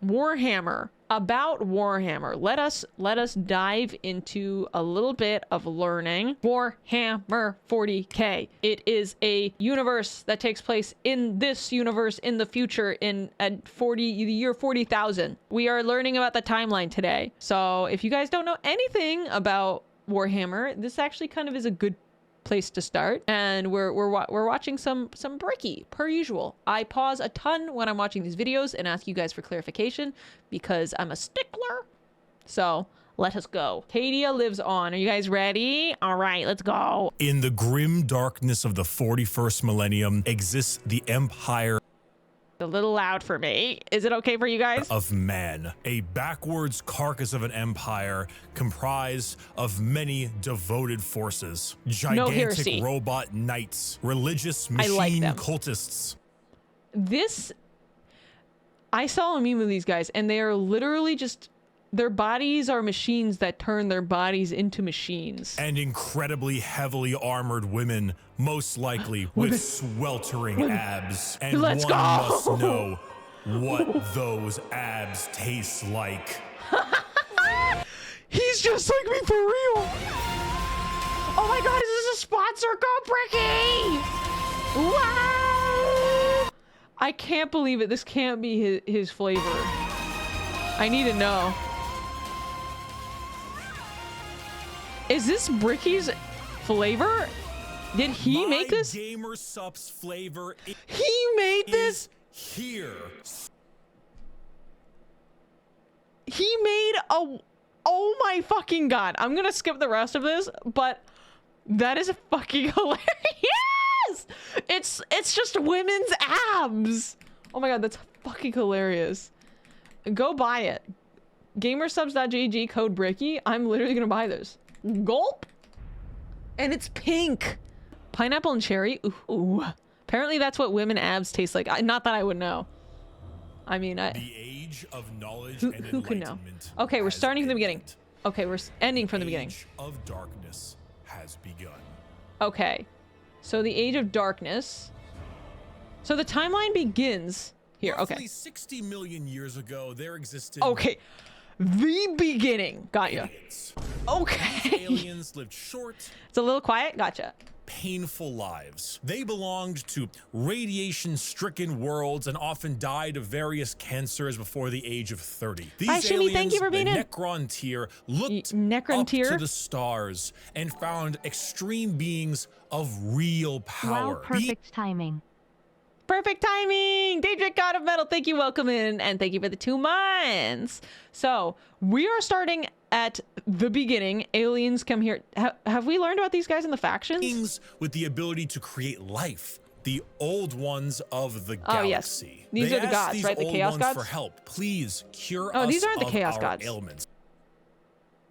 Warhammer. About Warhammer. Let us dive into a little bit of learning. Warhammer 40K. It is a universe that takes place in this universe in the future in the year 40,000. We are learning about the timeline today. So if you guys don't know anything about Warhammer, this actually kind of is a good place to start. And we're watching some Bricky per usual. I pause a ton when I'm watching these videos and ask you guys for clarification because I'm a stickler. So let us go. Cadia lives on. Are you guys ready? All right, let's go. In the grim darkness of the 41st millennium exists the empire A little loud for me. Is it okay for you guys? of man, a backwards carcass of an empire comprised of many devoted forces, gigantic heresy. robot knights, religious I like machine them. cultists. I saw a meme of these guys and they are literally just, their bodies are machines that turn their bodies into machines. And incredibly heavily armored women, most likely with sweltering abs. And Let's one go. must know what those abs taste like. He's just like me for real. Oh my god, is this a sponsor? Go Bricky! Wow! I can't believe it. This can't be his flavor. I need to know. Is this Bricky's flavor? Did he make this? Gamer Sup's flavor He made this? here. He made a... Oh my fucking god. I'm gonna skip the rest of this, but that is fucking hilarious! It's just women's abs! Oh my god, that's fucking hilarious. Go buy it. Gamersubs.gg code Bricky. I'm literally gonna buy this. Gulp! And it's pink! Pineapple and cherry? Ooh. Apparently that's what women abs taste like. Not that I would know. I mean, The age of knowledge who could know? Okay, we're starting from the beginning. Okay, we're ending from the beginning. Age of darkness has begun. Okay. So the Age of Darkness. So the timeline begins here. Roughly Okay. 60 million years ago, there existed Okay. The beginning. Got ya. aliens. Okay. Aliens lived short, It's a little quiet. Gotcha. painful lives. They belonged to radiation-stricken worlds and often died of various cancers before the age of 30. These Hi, Shimmy, thank you for being the in. Necrontyr, looked Necron up tier? to the stars and found extreme beings of real power. Wow, perfect timing. Perfect timing! Daedric God of Metal, thank you, welcome in, and thank you for the 2 months. So, we are starting at the beginning. Aliens come here. Have we learned about these guys in the factions? Beings with the ability to create life. The old ones of the Oh, yes. galaxy. These They are the asked gods, these right? The old Chaos ones gods? for help. Please cure Oh, us these aren't the of Chaos our gods. ailments.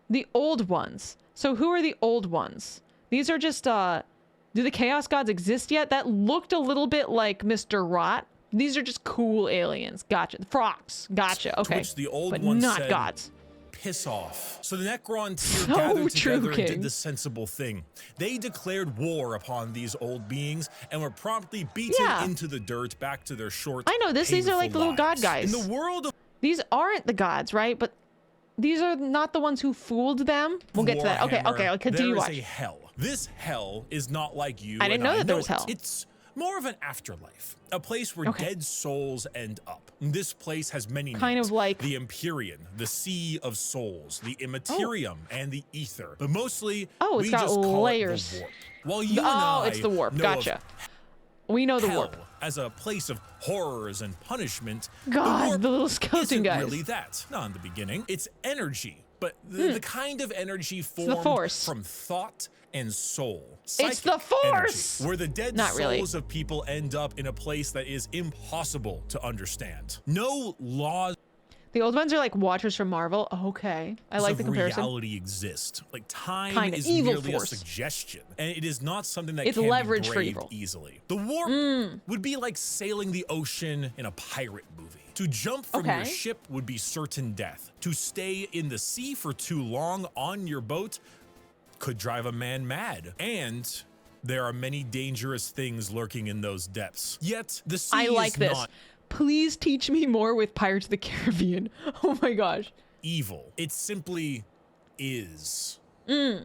The old ones. So who are the old ones? These are just, do the Chaos Gods exist yet? That looked a little bit like Mr. Rot. These are just cool aliens. Gotcha. Frogs. Gotcha. To Okay. which the old But one not said, gods. piss off. So the Necrontyr So gathered true, together and King. did the sensible thing. They declared war upon these old beings and were promptly beaten Yeah. into the dirt back to their short, I know this. These are like the painful little god lives. guys. In the world of These aren't the gods, right? But these are not the ones who fooled them. We'll get to that. Okay. Warhammer, Okay. I'll continue there is watch. a hell. This hell is not like you. I didn't and know that there was it. hell. It's more of an afterlife, a place where Okay. dead souls end up. This place has many Kind names. of like- the Empyrean, the Sea of Souls, the Immaterium, and the Ether. But mostly, Oh, it's we got just call layers. it the warp. While you and Oh, I it's the warp. know Gotcha. of We know the hell warp. as a place of horrors and punishment. God, the warp the little skeleton isn't guys. really that. Not in the beginning. It's energy, but the kind of energy formed Force. from thought and soul. It's the Psychic Force! energy, where the dead Not souls really. of people end up in a place that is impossible to understand. No laws The old ones are like Watchers from Marvel. Okay. I like of the comparison. reality exist. Like time Kinda. is Evil merely force. a suggestion, and it is not something that It's can leverage be for braved evil. easily. The warp would be like sailing the ocean in a pirate movie. To jump from your Okay. ship would be certain death. To stay in the sea for too long on your boat could drive a man mad. And there are many dangerous things lurking in those depths. Yet the sea I like is this. not Please teach me more with Pirates of the Caribbean. Oh my gosh. Evil. It simply is.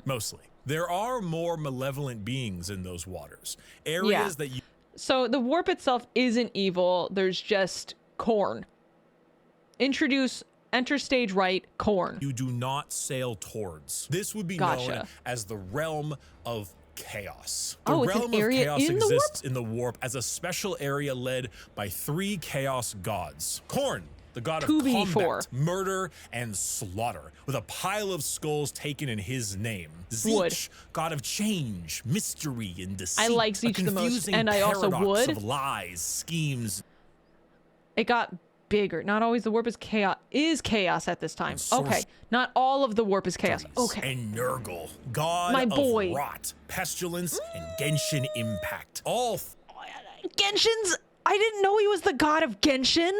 Mostly. There are more malevolent beings in those waters. Areas that you... So the warp itself isn't evil. There's just corn. Enter stage right, corn. You do not sail towards. This would be known as the realm of chaos. The realm of chaos exists in the warp as a special area led by 3 chaos gods. Korn, the god of combat, murder, and slaughter, with a pile of skulls taken in his name. Zeech, god of change, mystery, and deceit. I like Zeech the most, and I also would. Of lies, schemes. It got bigger. Not always the warp is chaos at this time. Okay, not all of the warp is chaos. Okay. And Nurgle, god of rot, pestilence, and Genshin impact. All Genshin's. I didn't know he was the god of Genshin.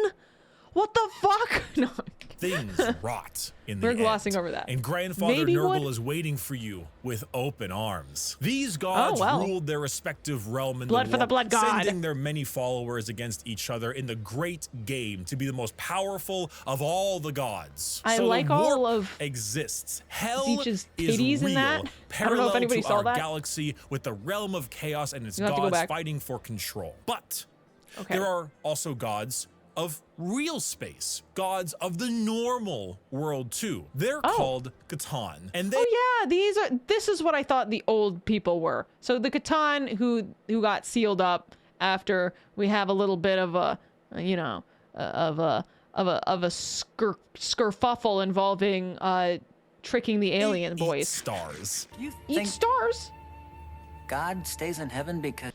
What the fuck? No. Things rot in the We're glossing over that. And Grandfather Nurgle is waiting for you with open arms. These gods ruled their respective realm in the warp, for the blood god, sending their many followers against each other in the great game to be the most powerful of all the gods. I like all of exists. Hell Zeech's is titties real, in that. parallel I don't know if anybody to saw our that. galaxy with the realm of chaos and its gods fighting for control. But there are also gods of real space, gods of the normal world too. They're called Catan, and they this is what I thought the old people were. So the Catan who got sealed up after we have a little bit of a skerfuffle involving tricking the alien boys. Stars. Eat stars. God stays in heaven because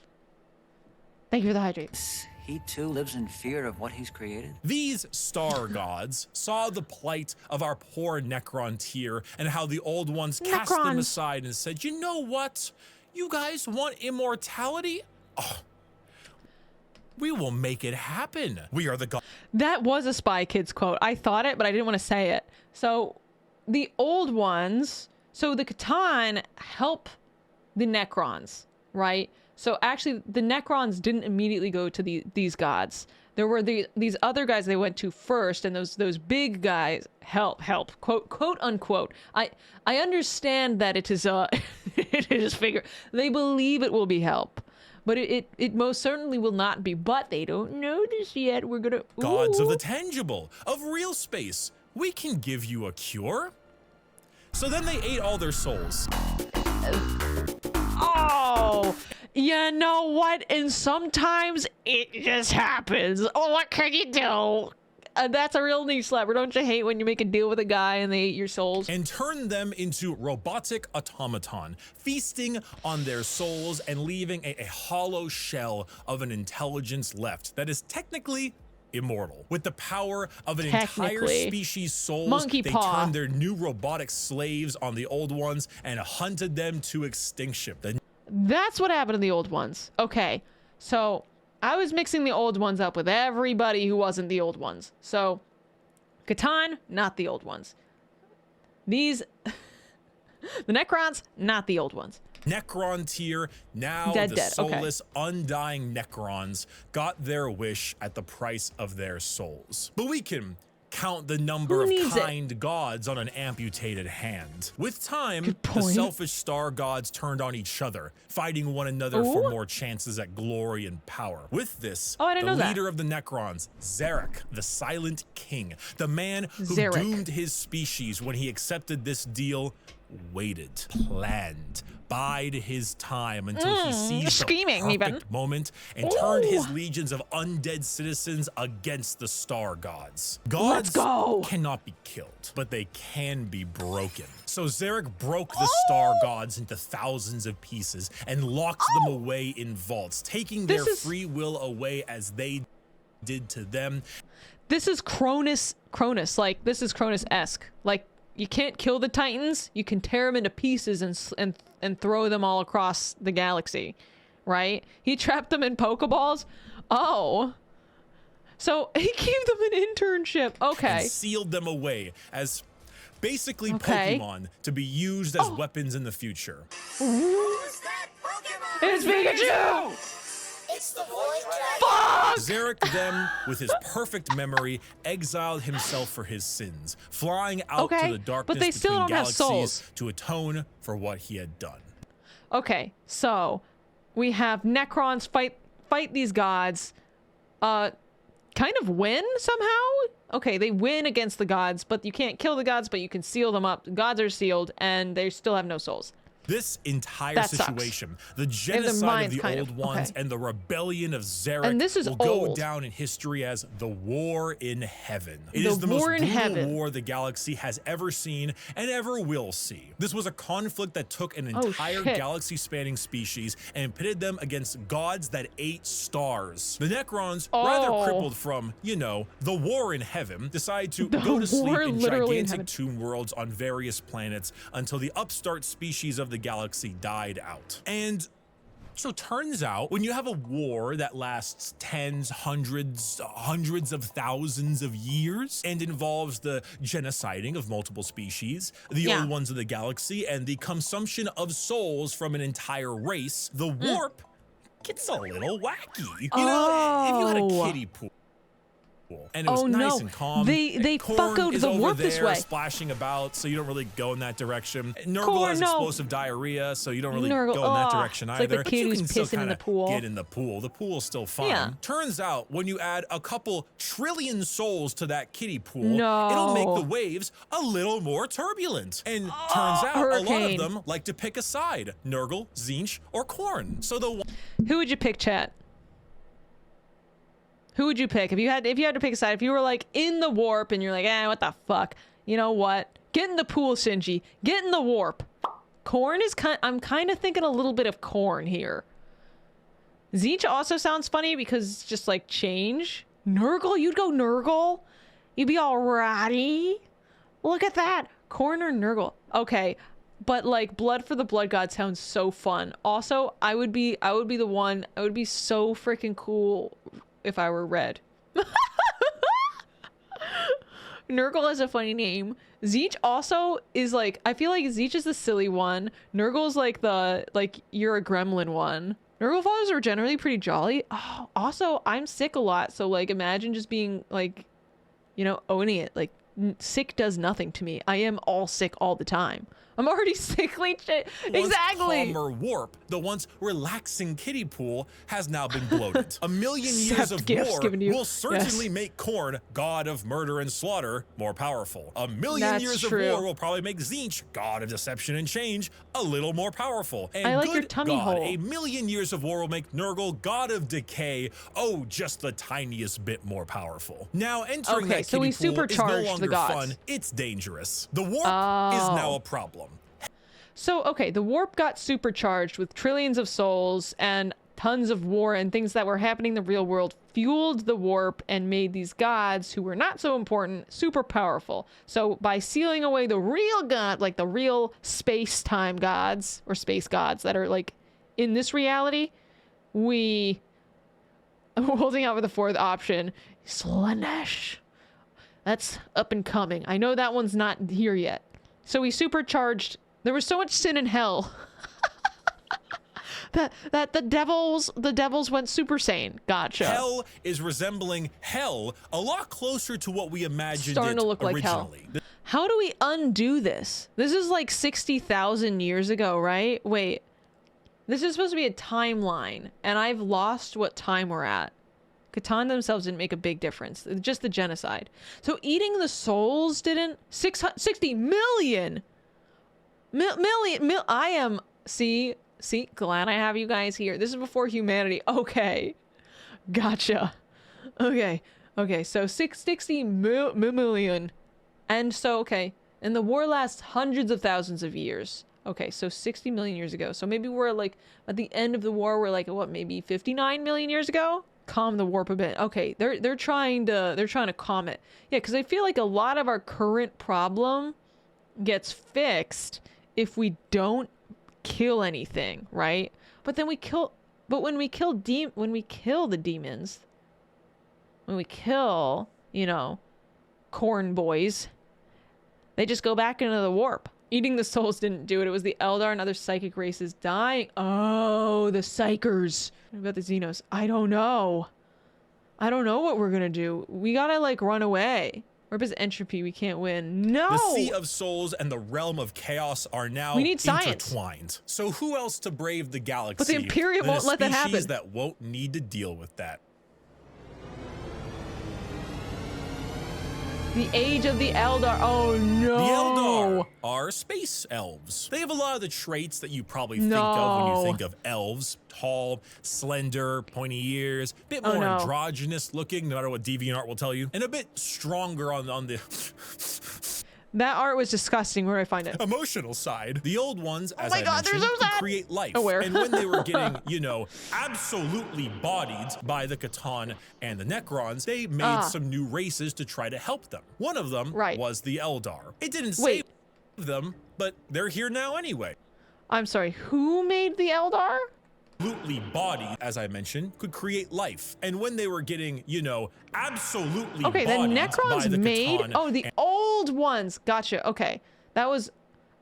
thank you for the hydrate. He too lives in fear of what he's created. These star gods saw the plight of our poor Necron tier and how the old ones cast them aside and said, you know what? You guys want immortality? Oh, we will make it happen. We are the gods. That was a Spy Kids quote. I thought it, but I didn't want to say it. So the old ones, so the Catan help the Necrons, right? So actually, the Necrons didn't immediately go to these gods. There were these other guys they went to first, and those big guys help quote unquote. I understand that it is it is figure. They believe it will be help, but it most certainly will not be. But they don't know this yet. We're gonna gods of the tangible, of real space. We can give you a cure. So then they ate all their souls. Oh. You know what? And sometimes it just happens. Oh, what can you do? That's a real knee slapper. Don't you hate when you make a deal with a guy and they eat your souls? And turn them into robotic automaton, feasting on their souls and leaving a hollow shell of an intelligence left that is technically immortal. With the power of an entire species' souls, they turned their new robotic slaves on the old ones and hunted them to extinction. That's what happened to the old ones. Okay, so I was mixing the old ones up with everybody who wasn't the old ones. So, Catan, not the old ones. These, the Necrons, not the old ones. Necron tier, now the soulless, undying Necrons got their wish at the price of their souls. But we can count the number of kind gods on an amputated hand. With time, the selfish star gods turned on each other, fighting one another for more chances at glory and power. With this, the leader of the Necrons, Zarek, the Silent King, the man who doomed his species when he accepted this deal, waited, planned, bide his time until he seized the perfect moment and turned his legions of undead citizens against the star gods. Gods cannot be killed, but they can be broken. So Zarek broke the star gods into thousands of pieces and locked them away in vaults, taking their free will away as they did to them. This is Cronus, like, this is Cronus-esque. Like, you can't kill the Titans, you can tear them into pieces and throw them all across the galaxy, right? He trapped them in Pokeballs? Oh. So he gave them an internship. Okay. And sealed them away as basically Pokemon to be used as weapons in the future. Who's that Pokemon? It's Pikachu! Fuck! Zarek then, with his perfect memory, exiled himself for his sins, flying out to the darkness but they still between don't have galaxies souls. to atone for what he had done. Okay, so we have Necrons fight these gods, kind of win somehow? Okay, they win against the gods, but you can't kill the gods, but you can seal them up. The gods are sealed, and they still have no souls. This entire That situation, the their genocide of minds the kind old of- ones okay. and the rebellion of Zarek And this is will go old. down in history as the War in Heaven. It The is the most War in brutal Heaven. war the galaxy has ever seen and ever will see. This was a conflict that took an Oh, entire shit. galaxy-spanning species and pitted them against gods that ate stars. The Necrons, Oh. rather crippled from, you know, the War in Heaven, decided to The go to sleep war in literally in gigantic heaven. tomb worlds on various planets until the upstart species of the galaxy died out. And so turns out when you have a war that lasts tens, hundreds of thousands of years and involves the genociding of multiple species, the old ones of the galaxy, and the consumption of souls from an entire race, the warp gets a little wacky. You know, if you had a kiddie pool and it was nice and calm. They Korn fuck out is the over warp there this way. splashing about, so you don't really go in that direction. Nurgle Korn, has no. explosive diarrhea, so you don't really Nurgle, go in that ugh. direction It's either. like the But kid you who's can still pissing in kinda the pool. get in the pool. The pool's still fine. Yeah. Turns out when you add a couple trillion souls to that kiddie pool, No. it'll make the waves a little more turbulent. And turns out a lot hurricane. of them like to pick a side: Nurgle, Tzeentch, or Korn. So the Who would you pick, chat? Who would you pick if you had to pick a side? If you were like in the warp and you're like, what the fuck? You know what? Get in the pool, Shinji. Get in the warp. Korn is I'm kind of thinking a little bit of Korn here. Tzeentch also sounds funny because it's just like change. Nurgle, you'd go Nurgle. You'd be all ratty. Look at that. Korn or Nurgle. Okay. But like Blood for the Blood God sounds so fun. Also, I would be the one. I would be so freaking cool if I were red. Nurgle has a funny name. Tzeentch also is like, I feel like Tzeentch is the silly one. Nurgle's like you're a gremlin one. Nurgle fathers are generally pretty jolly. Oh, also, I'm sick a lot, so like imagine just being like, you know, owning it. Like sick does nothing to me. I am all sick all the time. I'm already sickly shit. Exactly. calmer warp, the once relaxing kiddie pool, has now been bloated. A million years of gifts war given to you. will certainly Yes. make Korn, god of murder and slaughter, more powerful. A million That's years true. of war will probably make Tzeentch, god of deception and change, a little more powerful. And I like good your tummy God, hole. a million years of war will make Nurgle, god of decay, oh, just the tiniest bit more powerful. Now, entering Okay, that so kiddie we pool is no supercharged the longer gods. fun, it's dangerous. The warp is Oh. now a problem. So, okay, the warp got supercharged with trillions of souls and tons of war and things that were happening in the real world fueled the warp and made these gods who were not so important super powerful. So by sealing away the real god, like the real space-time gods or space gods that are like in this reality, we holding out for the fourth option, Slanesh. That's up and coming. I know that one's not here yet. So we supercharged. There was so much sin in hell that the devils went super saiyan. Gotcha. Hell is resembling hell a lot closer to what we imagined Starting it to look like hell. originally. How do we undo this? This is like 60,000 years ago, right? Wait. This is supposed to be a timeline, and I've lost what time we're at. Catan themselves didn't make a big difference. Just the genocide. So eating the souls didn't... 60 million! I am... See, glad I have you guys here. This is before humanity. Okay. Gotcha. Okay, so 60 million. And so, okay. And the war lasts hundreds of thousands of years. Okay, so 60 million years ago. So maybe we're like, at the end of the war, we're like, what, maybe 59 million years ago? Calm the warp a bit. Okay, they're trying to calm it. Yeah, because I feel like a lot of our current problem gets fixed if we don't kill anything, right? But then when we kill the demons, when we kill, you know, corn boys, they just go back into the warp. Eating the souls didn't do it. It was the Eldar and other psychic races dying. Oh, the psychers. What about the Xenos? I don't know. I don't know what we're gonna do. We gotta like run away. Warp is entropy. We can't win. No! The Sea of Souls and the Realm of Chaos are now intertwined. So who else to brave the galaxy? But the Imperium won't let that happen. That won't need to deal with that. The Age of the Eldar. Oh no! The Eldar are space elves. They have a lot of the traits that you probably think of when you think of elves. Tall, slender, pointy ears, a bit more androgynous looking, no matter what DeviantArt will tell you, and a bit stronger on the that art was disgusting. Where do I find it? Emotional side. The old ones, as I God, mentioned, so could create life. And when they were getting, you know, absolutely bodied by the Catan and the Necrons, they made some new races to try to help them. One of them was the Eldar. It didn't save them, but they're here now anyway. I'm sorry, who made the Eldar? Absolutely bodied, as I mentioned, could create life. And when they were getting, you know, absolutely bodied the Necrons by the made Catan the old ones. Gotcha. Okay. That was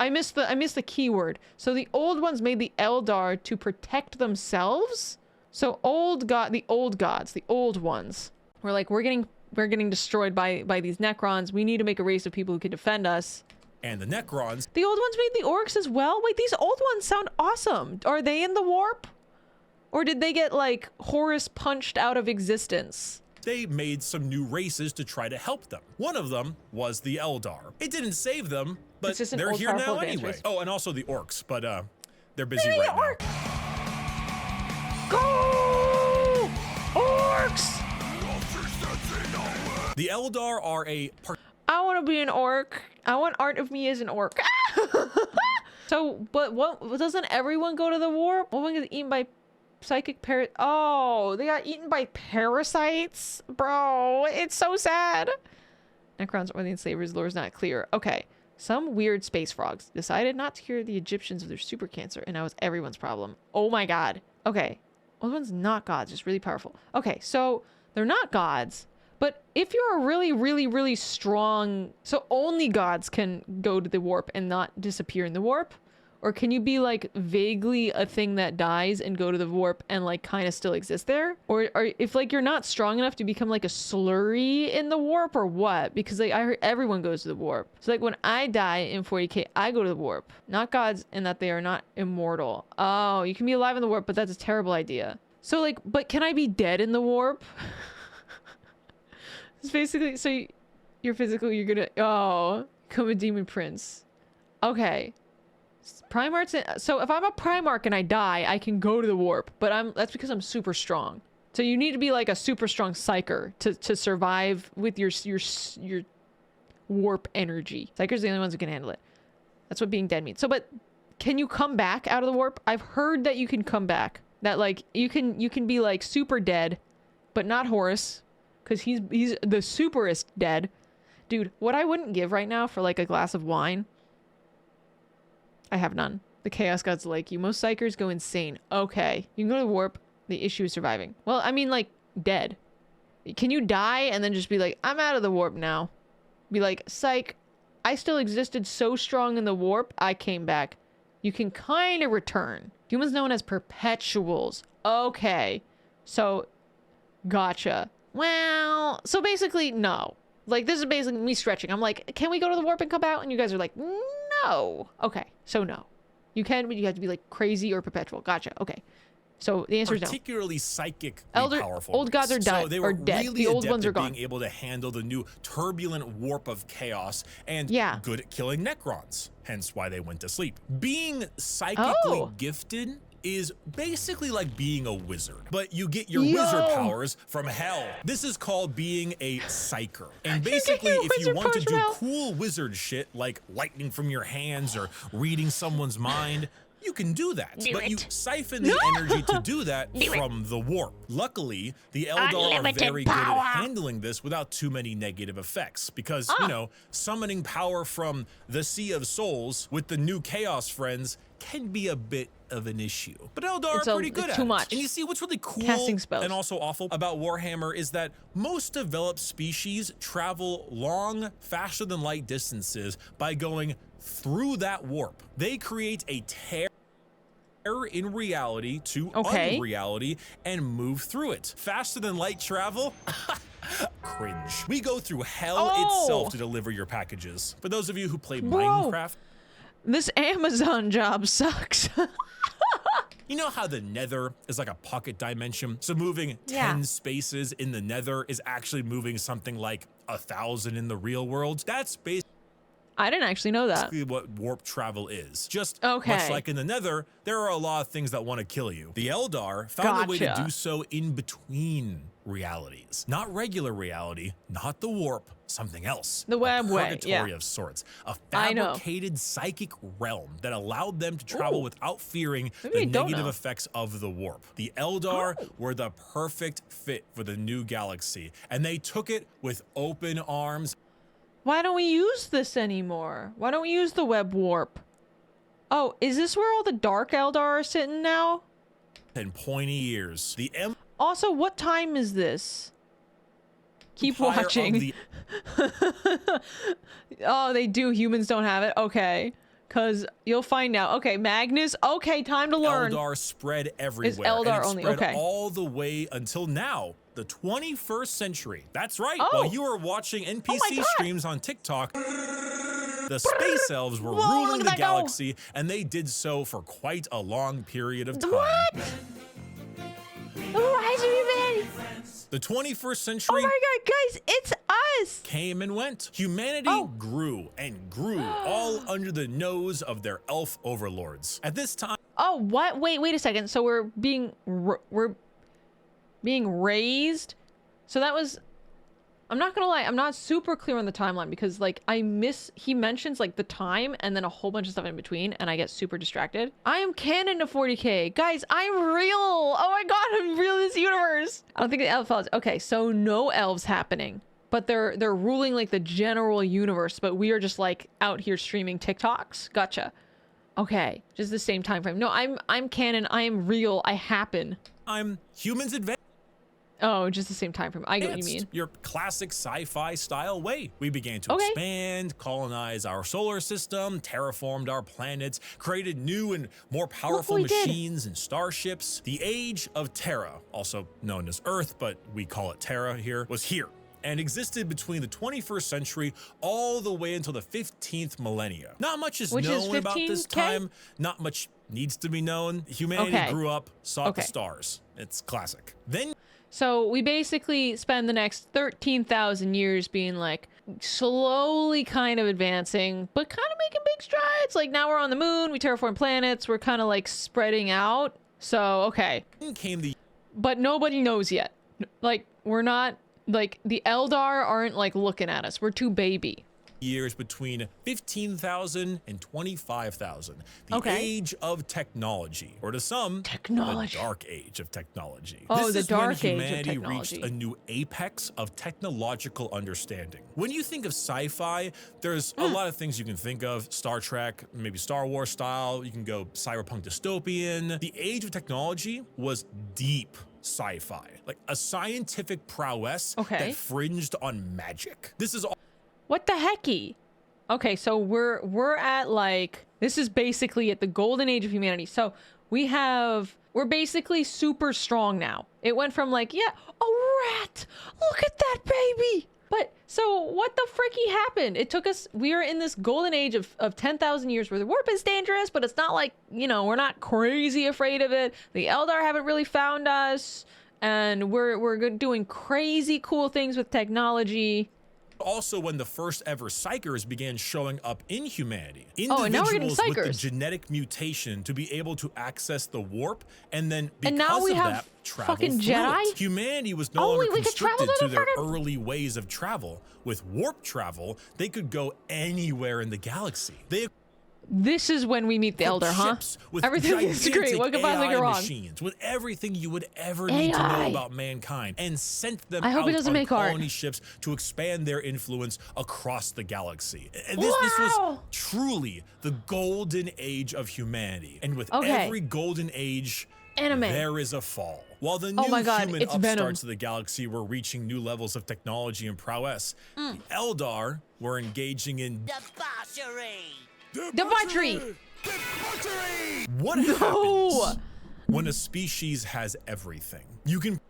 I missed the keyword. So the old ones made the Eldar to protect themselves. So the old gods, the old ones were like, we're getting destroyed by these Necrons. We need to make a race of people who can defend us. And the Necrons. The old ones made the orcs as well. Wait, these old ones sound awesome. Are they in the warp? Or did they get, like, Horus punched out of existence? They made some new races to try to help them. One of them was the Eldar. It didn't save them, but they're here now anyway. Oh, and also the orcs, but they're busy right now. Go! Orcs! The Eldar are I want to be an orc. I want art of me as an orc. So, but what, doesn't everyone go to the warp? One gets eaten by psychic Oh, they got eaten by parasites? Bro, it's so sad. Necrons or the enslavers, lore is not clear. Okay. Some weird space frogs decided not to cure the Egyptians of their super cancer, and that was everyone's problem. Oh my god. Okay. Well, one's not gods, just really powerful. Okay, so they're not gods, but if you're a really, really, really strong... So only gods can go to the warp and not disappear in the warp? Or can you be like vaguely a thing that dies and go to the warp and like kind of still exist there? Or if like you're not strong enough to become like a slurry in the warp or what? Because like I heard everyone goes to the warp. So like when I die in 40k, I go to the warp. Not gods in that they are not immortal. Oh, you can be alive in the warp, but that's a terrible idea. So like, but can I be dead in the warp? It's basically, so you're become a demon prince. Okay. Primarchs, so if I'm a Primarch and I die, I can go to the warp, but that's because I'm super strong. So you need to be like a super strong psyker to survive with your warp energy. Psykers are the only ones who can handle it. That's what being dead means. So, but can you come back out of the warp? I've heard that you can come back. That like you can be like super dead, but not Horus, because he's the superest dead. Dude, what I wouldn't give right now for like a glass of wine. I have none. The Chaos Gods like you. Most psychers go insane. Okay. You can go to the warp. The issue is surviving. Well, I mean, like, dead. Can you die and then just be like, I'm out of the warp now? Be like, psych, I still existed so strong in the warp, I came back. You can kind of return. Humans known as perpetuals. Okay. So, gotcha. Well, so basically, no. Like, this is basically me stretching. I'm like, can we go to the warp and come out? And you guys are like, no. Okay, so no. You can, but you have to be like crazy or perpetual. Gotcha. Okay. So the answer is no. Particularly psychic, powerful. Old gods are dead. So they were dead. Really the old ones are gone. Being able to handle the new turbulent warp of chaos and good at killing Necrons. Hence why they went to sleep. Being psychically gifted is basically like being a wizard, but you get your wizard powers from hell. This is called being a psyker. And basically, if you want to do cool wizard shit like lightning from your hands or reading someone's mind, you can do that. But you siphon the energy to do that from the warp. Luckily, the Eldar are very good at handling this without too many negative effects because, you know, summoning power from the Sea of Souls with the new Chaos Friends can be a bit of an issue. But Eldar are pretty good at it. And you see what's really cool and also awful about Warhammer is that most developed species travel long, faster than light distances by going through that warp. They create a tear in reality to unreality and move through it. Faster than light travel? Cringe. We go through hell itself to deliver your packages. For those of you who play Minecraft, this Amazon job sucks. you know how the nether is like a pocket dimension? So moving 10 spaces in the nether is actually moving something like 1,000 in the real world. That's basically I didn't actually know that. What warp travel is. Just much like in the nether, there are a lot of things that want to kill you. The Eldar found a way to do so in between realities. Not regular reality, not the warp, something else. The web way, purgatory of sorts. A fabricated psychic realm that allowed them to travel without fearing the negative effects of the warp. The Eldar were the perfect fit for the new galaxy, and they took it with open arms. Why don't we use this anymore? Why don't we use the web warp? Oh, is this where all the Dark Eldar are sitting now? And pointy ears. Also, what time is this? Keep watching. Oh, they do. Humans don't have it. Okay. Because you'll find out. Okay, Magnus. Okay, time to learn. Eldar spread everywhere. It's Eldar only. Spread all the way until now, the 21st century. That's right. While you were watching NPC streams on TikTok, the space elves were ruling the galaxy, and they did so for quite a long period of time. What? The rise of humanity. The 21st century. Oh my god, guys, it's us. Came and went. Humanity grew and grew, all under the nose of their elf overlords. At this time. Oh, what? Wait a second. So we're being raised. So that was. I'm not gonna lie, I'm not super clear on the timeline because like he mentions like the time and then a whole bunch of stuff in between and I get super distracted. I am canon to 40k. Guys, I'm real. Oh my god, I'm real in this universe. I don't think the elves. Okay, so no elves happening. But they're ruling like the general universe, but we are just like out here streaming TikToks. Gotcha. Okay, just the same time frame. No, I'm canon, I am real, I happen. I'm humans advance. Oh, just the same time frame. I get what you mean. Your classic sci-fi style way. We began to expand, colonize our solar system, terraformed our planets, created new and more powerful machines and starships. The age of Terra, also known as Earth, but we call it Terra here, was here and existed between the 21st century all the way until the 15th millennia. Not much is known about this time. Not much needs to be known. Humanity grew up, saw the stars. It's classic. Then so we basically spend the next 13,000 years being like slowly kind of advancing, but kind of making big strides. Like now we're on the moon, we terraform planets, we're kind of like spreading out. So, but nobody knows yet. Like we're not, like the Eldar aren't like looking at us. We're too baby. Years between 15,000 and 25,000. The age of technology, or to some, the dark age of technology. Oh, this the dark is when age of humanity technology. reached a new apex of technological understanding. When you think of sci-fi, there's a lot of things you can think of. Star Trek, maybe Star Wars style. You can go cyberpunk dystopian. The age of technology was deep sci-fi, like a scientific prowess that fringed on magic. This is all. What the hecky? Okay, so we're at like, this is basically at the golden age of humanity. So we're basically super strong now. It went from like, a rat, look at that baby. But so what the fricky happened? It took us, we are in this golden age of 10,000 years where the warp is dangerous, but it's not like, we're not crazy afraid of it. The Eldar haven't really found us and we're doing crazy cool things with technology. Also when the first ever psychers began showing up in humanity. And now we're getting Individuals with the psychers. Genetic mutation to be able to access the warp and then because and now we of have that travel fucking through Jedi? it. Humanity was no longer constricted to their early ways of travel. With warp travel, they could go anywhere in the galaxy. This is when we meet the Elder, huh? Everything is great. What could possibly go wrong? Machines with everything you would ever need to know about mankind, and sent them out on colony ships to expand their influence across the galaxy. And this was truly the golden age of humanity. And with every golden age, there is a fall. While the new human upstarts of the galaxy were reaching new levels of technology and prowess, the Eldar were engaging in debauchery, Debauchery! What happens when a species has everything? You can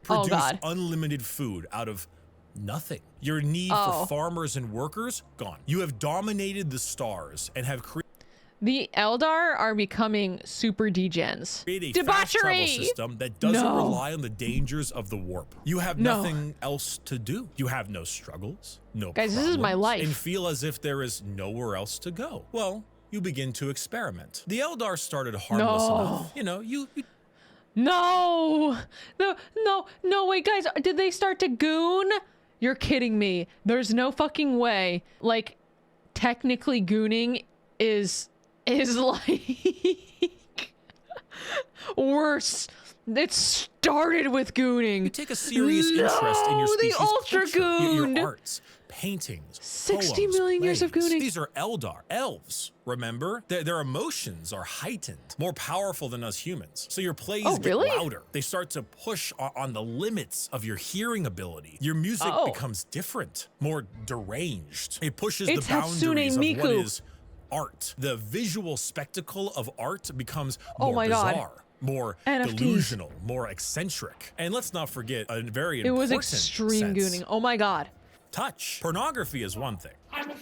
produce unlimited food out of nothing. Your need for farmers and workers, gone. You have dominated the stars and have created the Eldar are becoming super degens. Create a fast travel system that doesn't rely on the dangers of the warp. You have nothing else to do. You have no struggles, no Guys, this is my life. And feel as if there is nowhere else to go. Well, you begin to experiment. The Eldar started harmless enough. You know, No, wait, guys, did they start to goon? You're kidding me. There's no fucking way. Like, technically gooning is like worse. It started with gooning. You take a serious interest in your species' the ultra culture, gooned. your arts, paintings, 60 poems, million years of plays. gooning. These are Eldar, elves, remember? Their emotions are heightened, more powerful than us humans. So your plays get louder. They start to push on the limits of your hearing ability. Your music becomes different, more deranged. It pushes the boundaries of what is art. The visual spectacle of art becomes more bizarre, more NFTs. delusional, more eccentric. And let's not forget a very important It was extreme gooning. Oh my god. Touch. Pornography is one thing.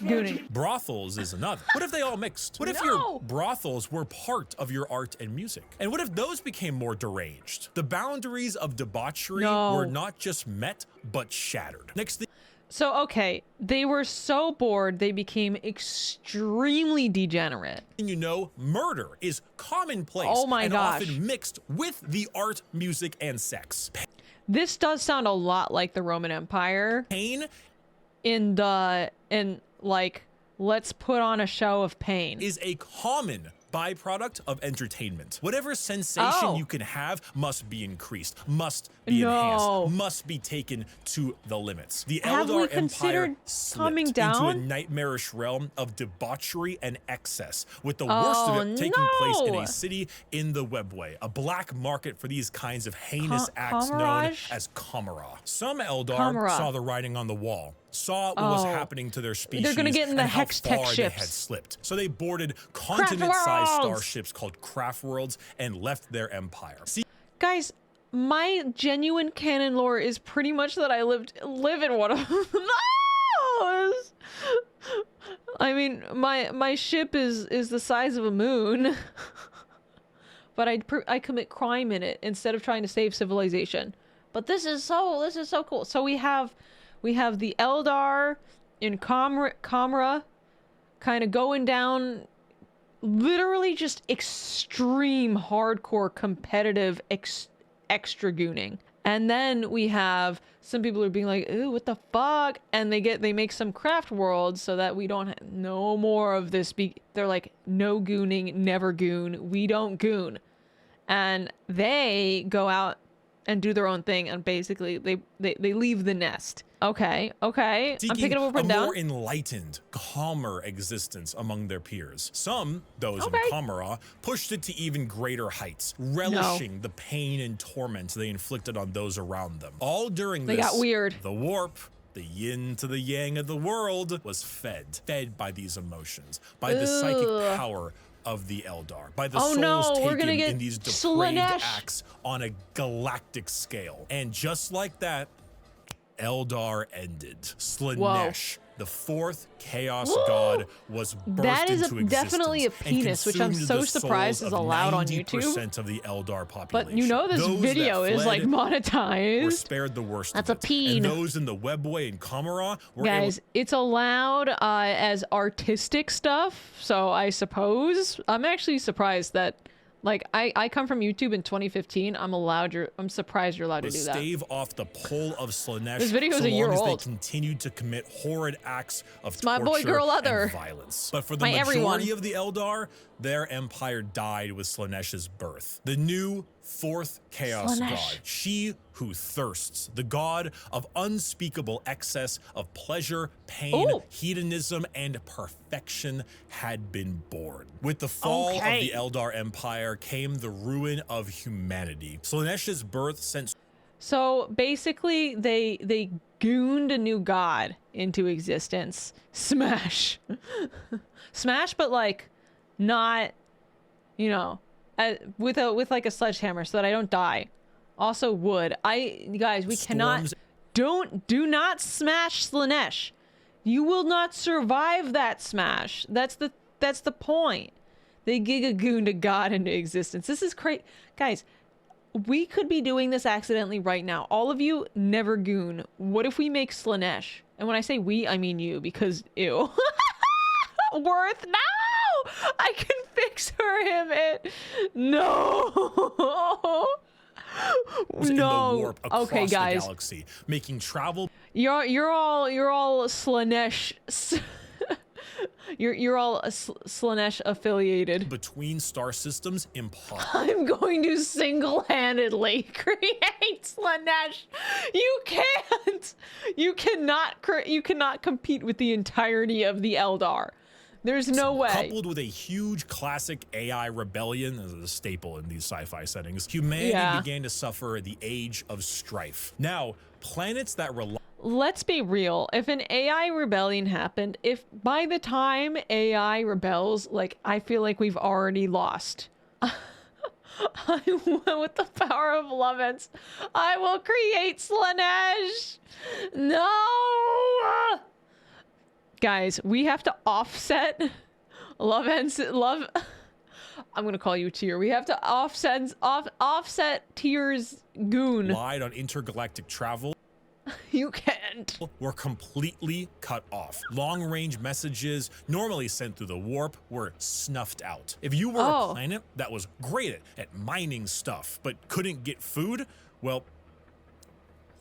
Gooning. Brothels is another. What if they all mixed? What if your brothels were part of your art and music? And what if those became more deranged? The boundaries of debauchery were not just met, but shattered. Next thing. So, okay, they were so bored, they became extremely degenerate. And you know, murder is commonplace and often mixed with the art, music, and sex. This does sound a lot like the Roman Empire. Pain in like, let's put on a show of pain. Is a common byproduct of entertainment. Whatever sensation you can have must be increased, must be enhanced, must be taken to the limits. The Eldar Empire slipped into a nightmarish realm of debauchery and excess, with the worst of it taking place in a city in the Webway, a black market for these kinds of heinous acts known as Kamara. Some Eldar saw the writing on the wall, saw what was happening to their species. They're gonna get in the Hex Tech ships. They had slipped. So they boarded continent-sized starships called craft worlds and left their empire. See, guys, my genuine canon lore is pretty much that I live in one of those. I mean, my ship is the size of a moon, but I commit crime in it instead of trying to save civilization. But this is so cool. So we have the Eldar in Kamara kind of going down, literally just extreme hardcore competitive extra gooning. And then we have some people who are being like, ooh, what the fuck? And they make some craft worlds so that we don't have no more of this. They're like, no gooning, never goon. We don't goon. And they go out and do their own thing, and basically they leave the nest. Okay. I'm picking up a more enlightened, calmer existence among their peers. Some, those in Kamara, pushed it to even greater heights, relishing the pain and torment they inflicted on those around them. All during this, got weird. The warp, the yin to the yang of the world, was fed by these emotions, by the psychic power of the Eldar, by the souls taken in these depraved acts on a galactic scale. And just like that, Eldar ended. Slanesh, the fourth chaos god, was burst into existence. Definitely a penis, which I'm so surprised is allowed on YouTube. 90% of the Eldar population. But you know this video is like monetized. Were spared the worst. That's a peen. And those in the Webway and Kamara were guys, it's allowed as artistic stuff. So I suppose I'm actually surprised that. Like, I come from YouTube in 2015. I'm surprised you're allowed to do that. Stave off the pull of Slanesh. This video is a year old. They continued to commit horrid acts of my boy, girl, other and violence. But for the majority of the Eldar, their empire died with Slanesh's birth. The new fourth chaos god, she who thirsts, the god of unspeakable excess of pleasure, pain, hedonism, and perfection, had been born. With the fall of the Eldar Empire came the ruin of humanity. Slanesh's birth sent... So basically, they gooned a new god into existence. Smash. Smash, but like not, you know, with like a sledgehammer so that I don't die. Also wood. Guys, we cannot, do not smash Slaanesh. You will not survive that smash. That's the point. They gigagooned a god into existence. This is crazy. Guys, we could be doing this accidentally right now. All of you never goon. What if we make Slaanesh? And when I say we, I mean you, because ew. Worth, no! I can fix him it. No. In the No. warp across Okay, guys. the galaxy, making travel. You're all Slaanesh. You're all Slaanesh affiliated. Between star systems impossible. I'm going to single-handedly create Slaanesh. You can't. You cannot compete with the entirety of the Eldar. There's no way. Coupled with a huge classic AI rebellion, as a staple in these sci-fi settings, humanity began to suffer the age of strife. Now, planets that rely. Let's be real. If an AI rebellion happened, if by the time AI rebels, like, I feel like we've already lost. I went with the power of Lovens. I will create Slaanesh. No! Guys, we have to offset Love. I'm gonna call you Tyr. We have to offset Tyr's goon. Relied on intergalactic travel. You can't. Were completely cut off. Long-range messages normally sent through the warp were snuffed out. If you were a planet that was great at mining stuff but couldn't get food, well,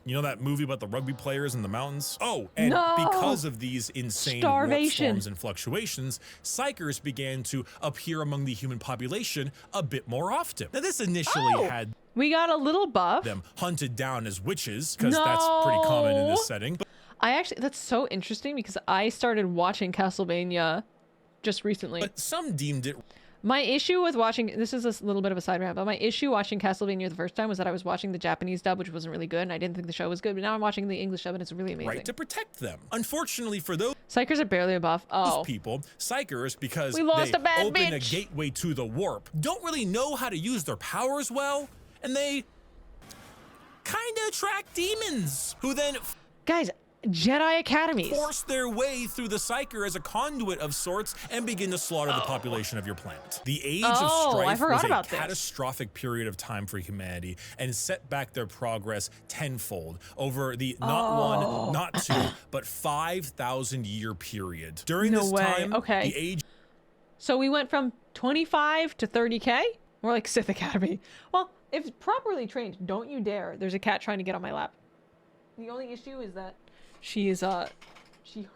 you know that movie about the rugby players in the mountains? Oh, and because of these insane warp storms and fluctuations, psychers began to appear among the human population a bit more often. Now, this initially had we got a little buff. Them hunted down as witches, because that's pretty common in this setting. But that's so interesting because I started watching Castlevania just recently. But some deemed it. My issue with watching, this is a little bit of a side rant, but my issue watching Castlevania the first time was that I was watching the Japanese dub, which wasn't really good, and I didn't think the show was good, but now I'm watching the English dub and it's really amazing. Right to protect them. Unfortunately for those psychers are barely a buff. people, psychers, because we lost they a bad open bitch. A gateway to the warp, don't really know how to use their powers well, and they kind of attract demons, who then guys, Jedi academies force their way through the psyker as a conduit of sorts and begin to slaughter the population of your planet. The age of strife was a catastrophic period of time for humanity and set back their progress tenfold over the not one, not two, but 5,000-year period. During this time, the age. So we went from 25 to 30K? More like Sith Academy. Well, if properly trained, don't you dare. There's a cat trying to get on my lap. The only issue is that she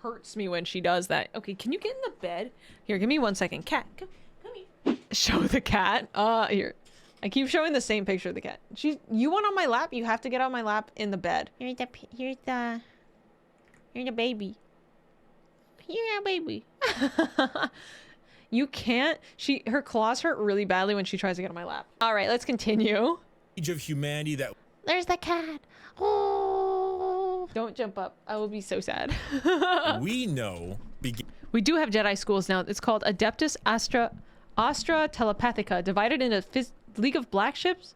hurts me when she does that. Okay, can you get in the bed? Here, give me 1 second. Cat, come here. Show the cat. Here. I keep showing the same picture of the cat. You want on my lap? You have to get on my lap in the bed. Here's the baby. Here, baby. You can't. Her claws hurt really badly when she tries to get on my lap. All right, let's continue. Age of humanity that. There's the cat. Oh. Don't jump up. I will be so sad. We know. We do have Jedi schools now. It's called Adeptus Astra Telepathica, divided into League of Black Ships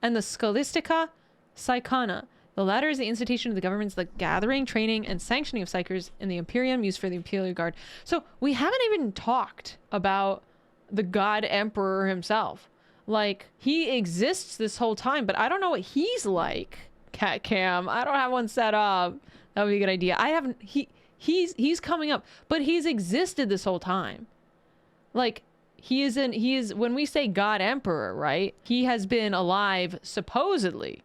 and the Scholastica Psychana. The latter is the institution of the government's gathering, training, and sanctioning of psychers in the Imperium, used for the Imperial Guard. So we haven't even talked about the God Emperor himself. Like, he exists this whole time, but I don't know what he's like. Cat cam. I don't have one set up. That would be a good idea. I haven't. He's coming up, but he's existed this whole time. Like, he is when we say God Emperor, right? He has been alive supposedly.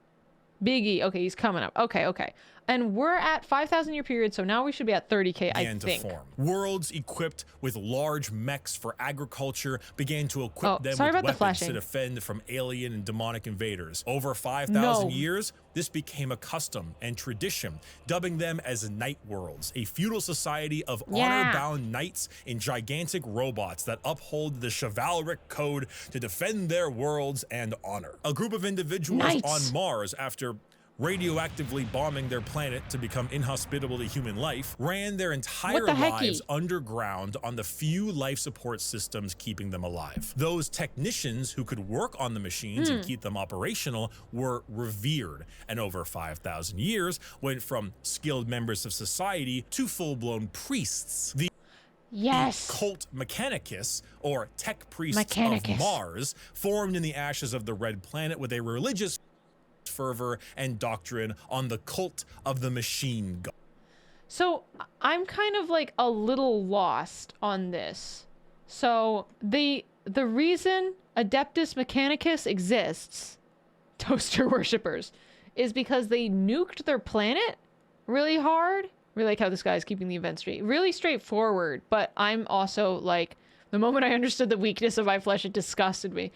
Biggie. Okay, he's coming up. Okay. And we're at 5,000 year period, so now we should be at 30K, I think. To form. Worlds equipped with large mechs for agriculture began to equip them with weapons to defend from alien and demonic invaders. Over 5,000 years, this became a custom and tradition, dubbing them as night worlds, a feudal society of honor-bound knights in gigantic robots that uphold the chivalric code to defend their worlds and honor. A group of individuals on Mars, after radioactively bombing their planet to become inhospitable to human life, ran their entire lives underground on the few life support systems keeping them alive. Those technicians who could work on the machines and keep them operational were revered, and over 5,000 years went from skilled members of society to full-blown priests. The cult Mechanicus, or tech priests of Mars, formed in the ashes of the Red Planet with a religious fervor and doctrine on the cult of the machine god. So I'm kind of like a little lost on this. So the reason Adeptus Mechanicus exists, toaster worshippers, is because they nuked their planet really hard. Really like how this guy is keeping the event straight. Really straightforward, but I'm also like, the moment I understood the weakness of my flesh, it disgusted me.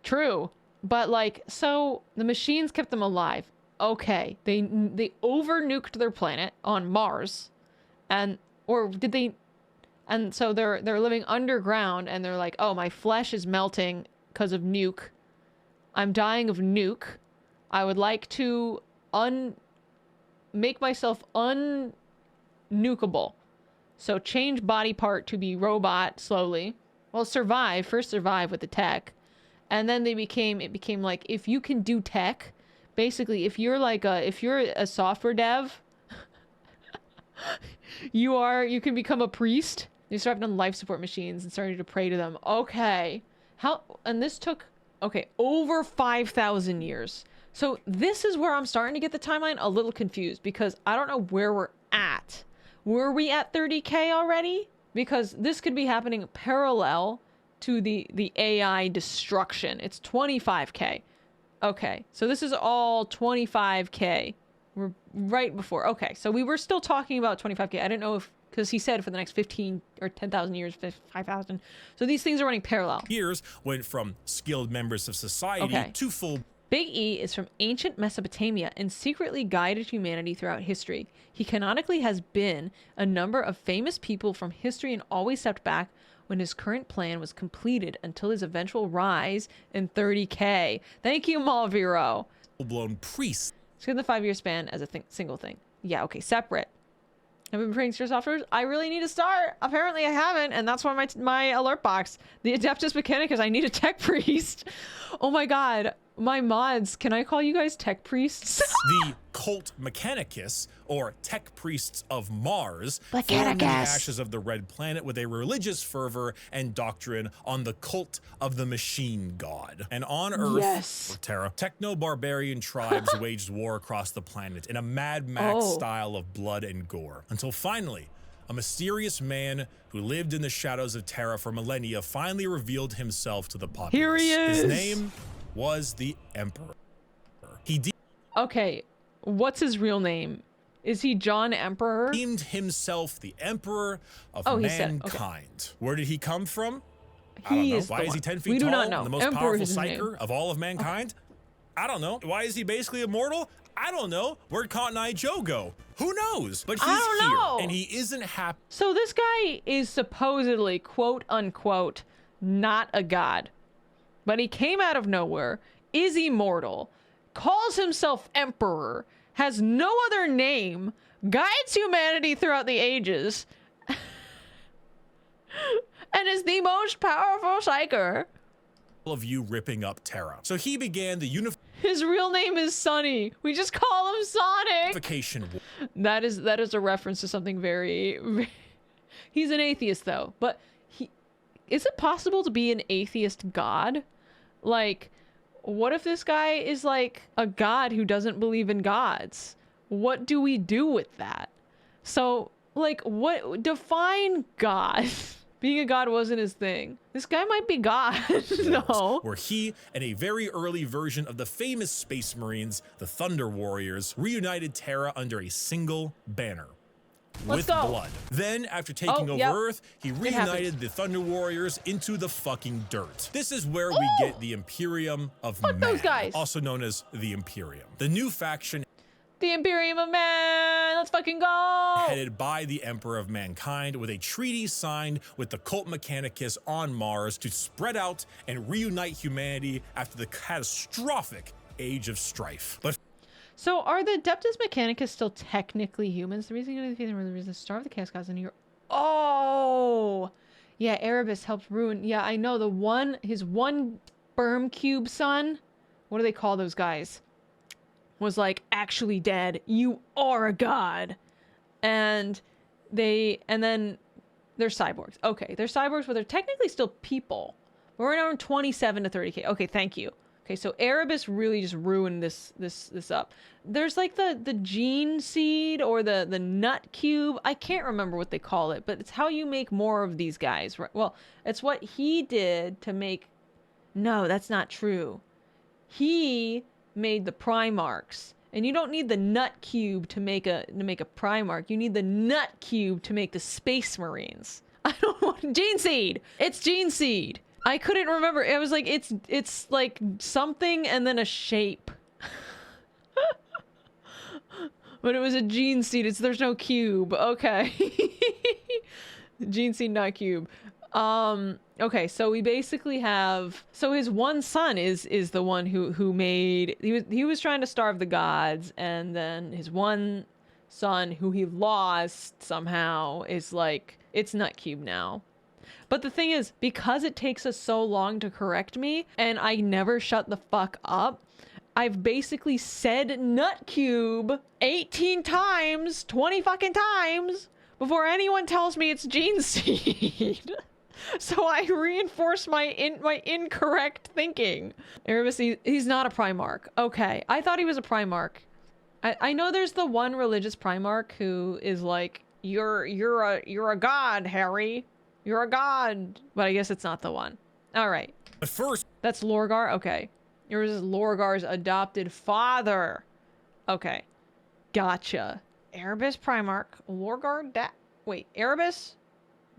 True. But like, so the machines kept them alive. Okay. They over-nuked their planet on Mars. And so they're living underground and they're like, oh, my flesh is melting because of nuke. I'm dying of nuke. I would like to make myself nukeable. So change body part to be robot slowly. Well, first survive with the tech. And then it became like, if you can do tech, basically, if you're a software dev, you can become a priest. You start on life support machines and started to pray to them. Okay. And this took, over 5,000 years. So this is where I'm starting to get the timeline a little confused because I don't know where we're at. Were we at 30K already? Because this could be happening parallel to the AI destruction. It's 25K. Okay, so this is all 25K. We're right before. Okay, so we were still talking about 25K. I didn't know if, because he said for the next 15 or 10,000 years, 5,000. So these things are running parallel. Years went from skilled members of society to full. Big E is from ancient Mesopotamia and secretly guided humanity throughout history. He canonically has been a number of famous people from history and always stepped back when his current plan was completed until his eventual rise in 30K. Thank you, Malviro. Full-blown priest. Skip the 5-year span as a single thing. Yeah, okay, separate. Have you been praying to your softwares? I really need to start. Apparently I haven't, and that's why my alert box. The Adeptus Mechanicus, I need a tech priest. Oh my god. My mods, can I call you guys tech priests? The cult Mechanicus, or tech priests of Mars, formed in the ashes of the Red Planet with a religious fervor and doctrine on the cult of the machine god. And on Earth, or Terra, techno-barbarian tribes waged war across the planet in a Mad Max style of blood and gore. Until finally, a mysterious man who lived in the shadows of Terra for millennia finally revealed himself to the populace. Here he is! His name was the Emperor. Okay, what's his real name? Is he John Emperor? Deemed himself the Emperor of mankind. Where did he come from? I don't know. Why is he 10 feet tall and the most powerful psyker of all of mankind? I don't know. Why is he basically immortal? I don't know. Where'd Cotton Eye Joe go? Who knows? But he's here, and he isn't happy. So this guy is supposedly, quote unquote, not a god. But he came out of nowhere, is immortal, calls himself Emperor, has no other name, guides humanity throughout the ages, and is the most powerful psyker. Of you ripping up Terra. So he began the His real name is Sonny. We just call him Sonic. That is a reference to something very... He's an atheist though, but is it possible to be an atheist god? Like, what if this guy is like a god who doesn't believe in gods? What do we do with that? So, like, define God. Being a god wasn't his thing. This guy might be God. No. Where he and a very early version of the famous Space Marines, the Thunder Warriors, reunited Terra under a single banner. With blood. Then, after taking over Earth, he reunited the Thunder Warriors into the fucking dirt. This is where we get the Imperium of Man, those guys. Also known as the Imperium. The new faction. The Imperium of Man! Let's fucking go! Headed by the Emperor of Mankind with a treaty signed with the Cult Mechanicus on Mars to spread out and reunite humanity after the catastrophic Age of Strife. But So are the Adeptus Mechanicus still technically humans? The reason the star of the Chaos Gods in your... Oh! Yeah, Erebus helped ruin... Yeah, I know. His one sperm cube son, what do they call those guys? Was like, actually dead. You are a god. And then they're cyborgs. Okay, they're cyborgs, but they're technically still people. We're around 27 to 30k. Okay, thank you. Okay, so Erebus really just ruined this up. There's like the gene seed or the nut cube. I can't remember what they call it, but it's how you make more of these guys. Right? Well, it's what he did to make... No, that's not true. He made the Primarchs. And you don't need the nut cube to make a Primarch. You need the nut cube to make the Space Marines. I don't want... Gene seed! It's gene seed! I couldn't remember. It was like, it's like something and then a shape. But it was a gene seed. There's no cube. Okay. Gene seed, not cube. Okay, so we basically have... So his one son is the one who made... He was trying to starve the gods, and then his one son, who he lost somehow, is like... It's nut cube now. But the thing is, because it takes us so long to correct me, and I never shut the fuck up, I've basically said nut cube 18 times, 20 fucking times, before anyone tells me it's gene seed. So I reinforce my incorrect thinking. Erebus, he's not a Primarch. Okay, I thought he was a Primarch. I know there's the one religious Primarch who is like, you're a god, Harry. You're a god. But I guess it's not the one. All right. But first... That's Lorgar? Okay. Yours is Lorgar's adopted father. Okay. Gotcha. Erebus Primarch. Lorgar dad. Wait. Erebus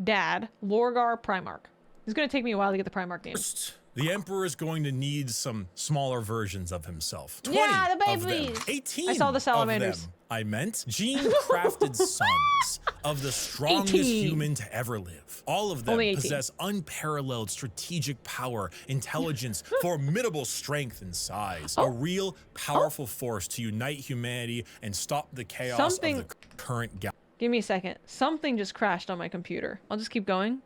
dad. Lorgar Primarch. It's going to take me a while to get the Primarch name. First, the Emperor is going to need some smaller versions of himself. 20 yeah, the babies. Of them. 18 I saw the salamanders. Of them, I meant gene-crafted sons of the strongest 18. human to ever live. All of them possess unparalleled strategic power, intelligence, formidable strength and size. A real powerful force to unite humanity and stop the chaos of the current galaxy. Give me a second. Something just crashed on my computer. I'll just keep going.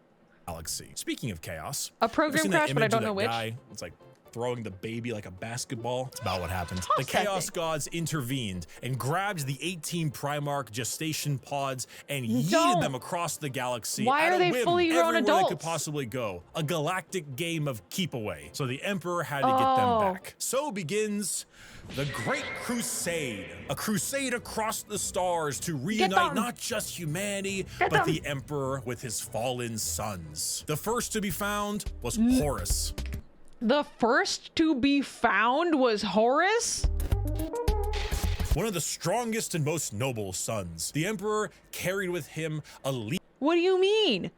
Speaking of chaos, a program crash, but I don't know which. It's like throwing the baby like a basketball. It's about what happened. The Chaos Gods intervened and grabbed the 18 Primarch gestation pods and yeeted them across the galaxy. Why are they fully grown adults? Everywhere they could possibly go. A galactic game of keep away. So the Emperor had to get them back. So begins the Great Crusade, a crusade across the stars to reunite not just humanity, but the Emperor with his fallen sons. The first to be found was Horus. The first to be found was Horus? One of the strongest and most noble sons. The Emperor carried with him a What do you mean?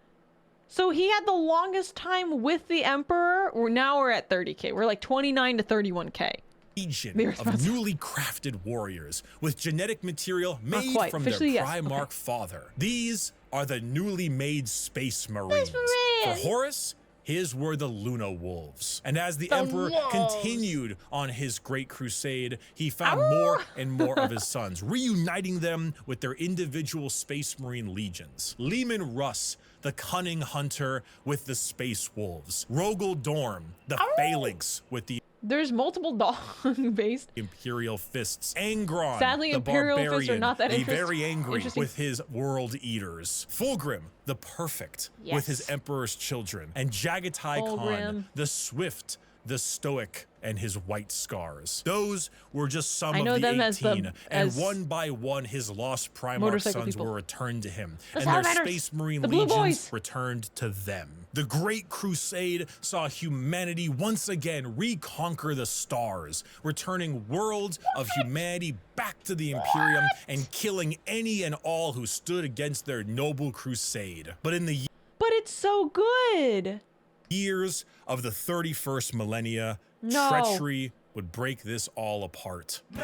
So he had the longest time with the Emperor? Now we're at 30k. We're like 29 to 31k. Legion of newly crafted warriors with genetic material made from their Primarch father. These are the newly made Space Marines. For Horus, his were the Luna Wolves. And as the Emperor continued on his great crusade, he found more and more of his sons, reuniting them with their individual Space Marine legions. Leman Russ, the cunning hunter with the Space Wolves. Rogel Dorm, the Phalanx with the There's multiple dog-based Imperial Fists. Angron, sadly, the Imperial barbarian, Fists are not that very angry with his World Eaters. Fulgrim, the perfect, with his Emperor's children. And Jagatai Khan, the swift, the stoic, and his white scars. Those were just some of the 18, and one by one his lost Primarch sons were returned to him, and their Space Marine legions returned to them. The Great Crusade saw humanity once again reconquer the stars, returning worlds of humanity back to the Imperium and killing any and all who stood against their noble crusade. But it's so good. Years of the 31st millennia, treachery would break this all apart. We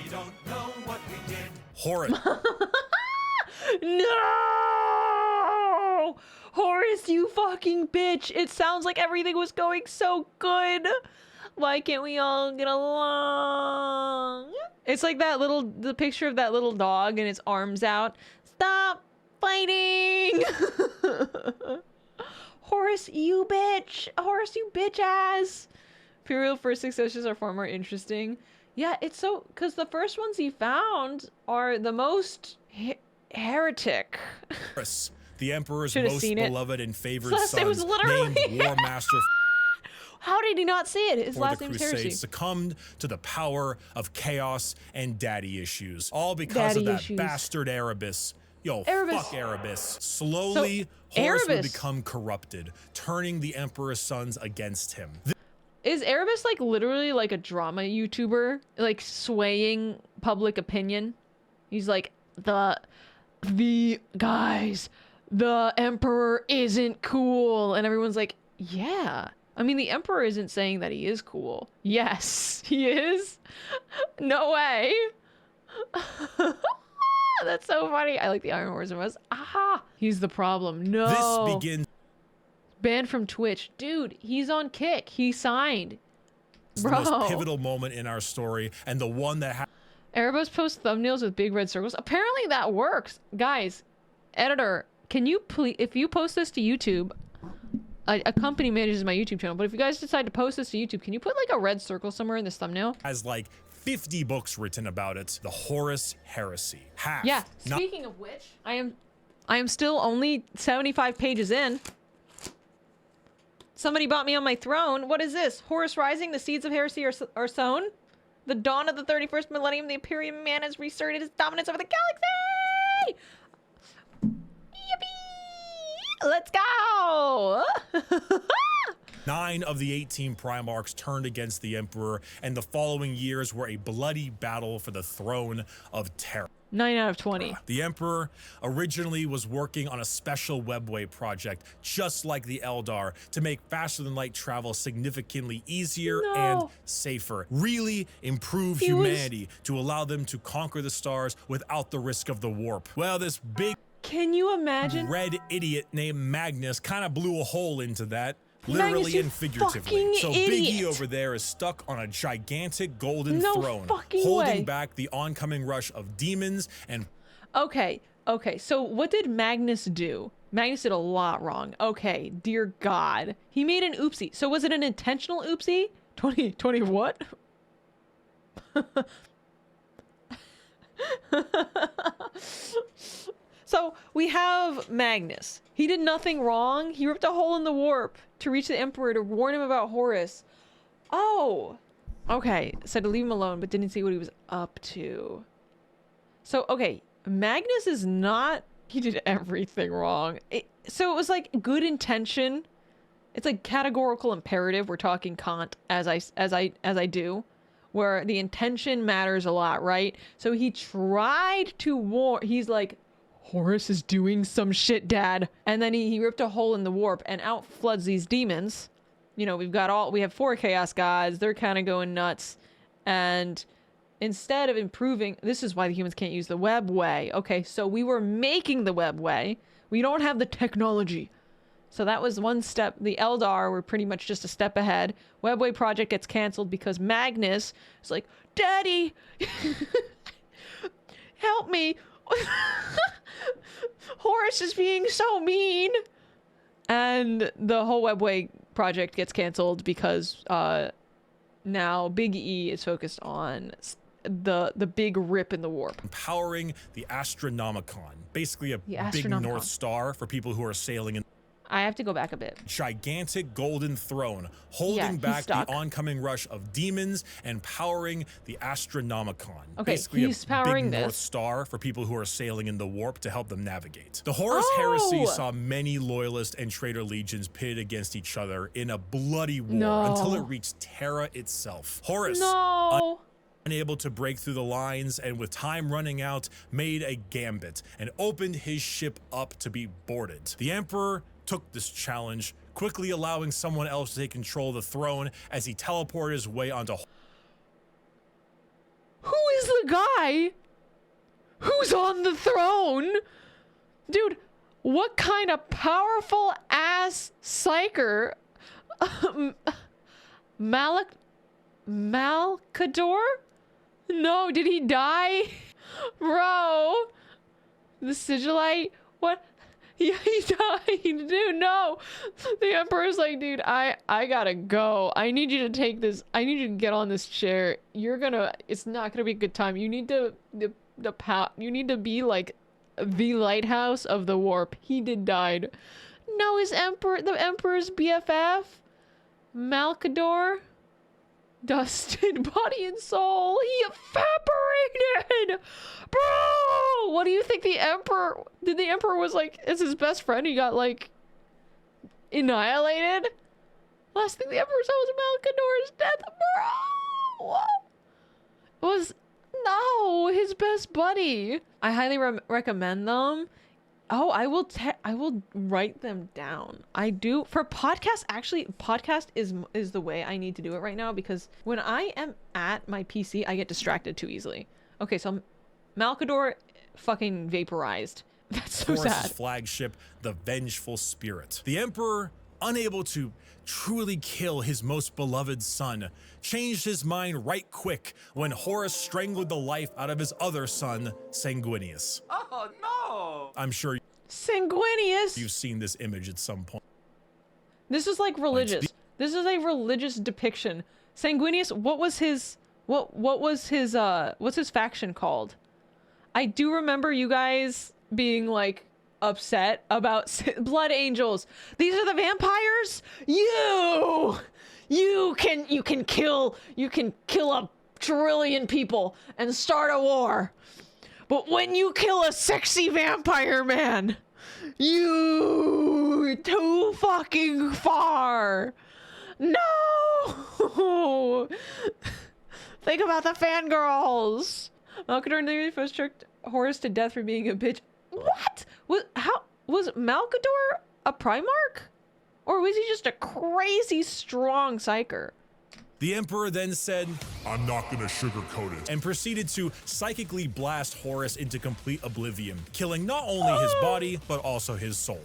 don't know what we did. Horus. No! Horus, you fucking bitch. It sounds like everything was going so good. Why can't we all get along? It's like the picture of that little dog and its arms out. Stop fighting! Horus, you bitch! Horus, you bitch ass! Imperial first successes are far more interesting. Yeah, it's so... Because the first ones he found are the most heretic. The Emperor's most beloved and favored son, was literally named War Master. How did he not see it? His last name is Heresy. Succumbed to the power of chaos and daddy issues. All because of that bastard Erebus. Yo, fuck Erebus. Slowly, Horus would become corrupted, turning the Emperor's sons against him. Is Erebus like literally like a drama YouTuber? Like swaying public opinion? He's like, the guys, the Emperor isn't cool. And everyone's like, yeah. I mean, the Emperor isn't saying that he is cool. Yes, he is. No way. That's so funny. I like the Iron Horse most. Aha! He's the problem. No. This begins. Banned from Twitch. Dude, he's on Kick. He signed. Bro. The most pivotal moment in our story, and the one that Erebus posts thumbnails with big red circles. Apparently that works. Guys, editor, can you please, if you post this to YouTube, a company manages my YouTube channel, but if you guys decide to post this to YouTube, can you put like a red circle somewhere in this thumbnail? Has like 50 books written about it. The Horus Heresy. Half. Yeah. Speaking of which, I am still only 75 pages in. Somebody bought me on my throne. What is this? Horus Rising, the seeds of heresy are sown. The dawn of the 31st millennium, the Imperium man has reasserted his dominance over the galaxy! Yippee! Let's go! 9 of the 18 Primarchs turned against the Emperor, and the following years were a bloody battle for the throne of terror. 9 out of 20. The Emperor originally was working on a special webway project, just like the Eldar, to make faster-than-light travel significantly easier and safer. Really improve humanity to allow them to conquer the stars without the risk of the warp. Well, this big... Can you imagine? Red idiot named Magnus kind of blew a hole into that. Literally and figuratively. So Big E over there is stuck on a gigantic golden throne, holding back the oncoming rush of demons and... Okay, so what did Magnus do? Magnus did a lot wrong. Okay, dear God. He made an oopsie. So was it an intentional oopsie? 20 what? So we have Magnus. He did nothing wrong. He ripped a hole in the warp to reach the Emperor to warn him about Horus. Oh, okay. Said to leave him alone, but didn't see what he was up to. So, okay. Magnus is not... He did everything wrong. So it was like good intention. It's like categorical imperative. We're talking Kant as I do. Where the intention matters a lot, right? So he tried to warn... He's like... Horus is doing some shit, Dad. And then he ripped a hole in the warp and out floods these demons. You know, we have 4 chaos gods. They're kind of going nuts. And instead of improving, this is why the humans can't use the webway. Okay, so we were making the webway. We don't have the technology. So that was one step. The Eldar were pretty much just a step ahead. Webway project gets canceled because Magnus is like, Daddy, help me. Horus is being so mean. And the whole webway project gets canceled because now Big E is focused on the big rip in the warp. Empowering the Astronomicon, basically a big North Star for people who are sailing in. I have to go back a bit. Gigantic golden throne, holding back the oncoming rush of demons and powering the Astronomicon. Okay, basically he's powering big North Star for people who are sailing in the warp to help them navigate. The Horus Heresy saw many loyalist and traitor legions pitted against each other in a bloody war until it reached Terra itself. Horus, unable to break through the lines and with time running out, made a gambit and opened his ship up to be boarded. The Emperor took this challenge, quickly allowing someone else to take control of the throne as he teleported his way onto... Who is the guy who's on the throne? Dude, what kind of powerful ass psyker? Malcador? No, did he die? Bro. The sigilite? What? Yeah, he died. Dude, no. The Emperor's like, dude, I gotta go. I need you to take this. I need you to get on this chair. It's not gonna be a good time. You need to, you need to be like the lighthouse of the warp. He died. No, the Emperor's BFF? Malcador? Dusted body and soul. He evaporated. Bro, what do you think the Emperor did? The Emperor was like, as his best friend, he got like annihilated. Last thing the Emperor saw was Malcador's death. Bro, what? No, his best buddy. I highly recommend them. Oh, I will write them down. I do for podcast. Actually, podcast is the way I need to do it right now, because when I am at my PC, I get distracted too easily. Okay, so Malcador fucking vaporized. That's so Horus's sad. flagship, the Vengeful Spirit. The Emperor, unable to truly kill his most beloved son, changed his mind right quick when Horus strangled the life out of his other son, Sanguinius. Oh no! I'm sure Sanguinius. you've seen this image at some point. This is like religious. This is a religious depiction. Sanguinius, what's his faction called? I do remember you guys being like upset about blood angels. These are the vampires? You can kill a trillion people and start a war. But when you kill a sexy vampire man, you too fucking far. No! Think about the fangirls. Malcador nearly first tricked Horus to death for being a bitch. What? Was Malcador a Primarch? Or was he just a crazy strong psyker? The Emperor then said, "I'm not gonna sugarcoat it," and proceeded to psychically blast Horus into complete oblivion, killing not only his body, but also his soul.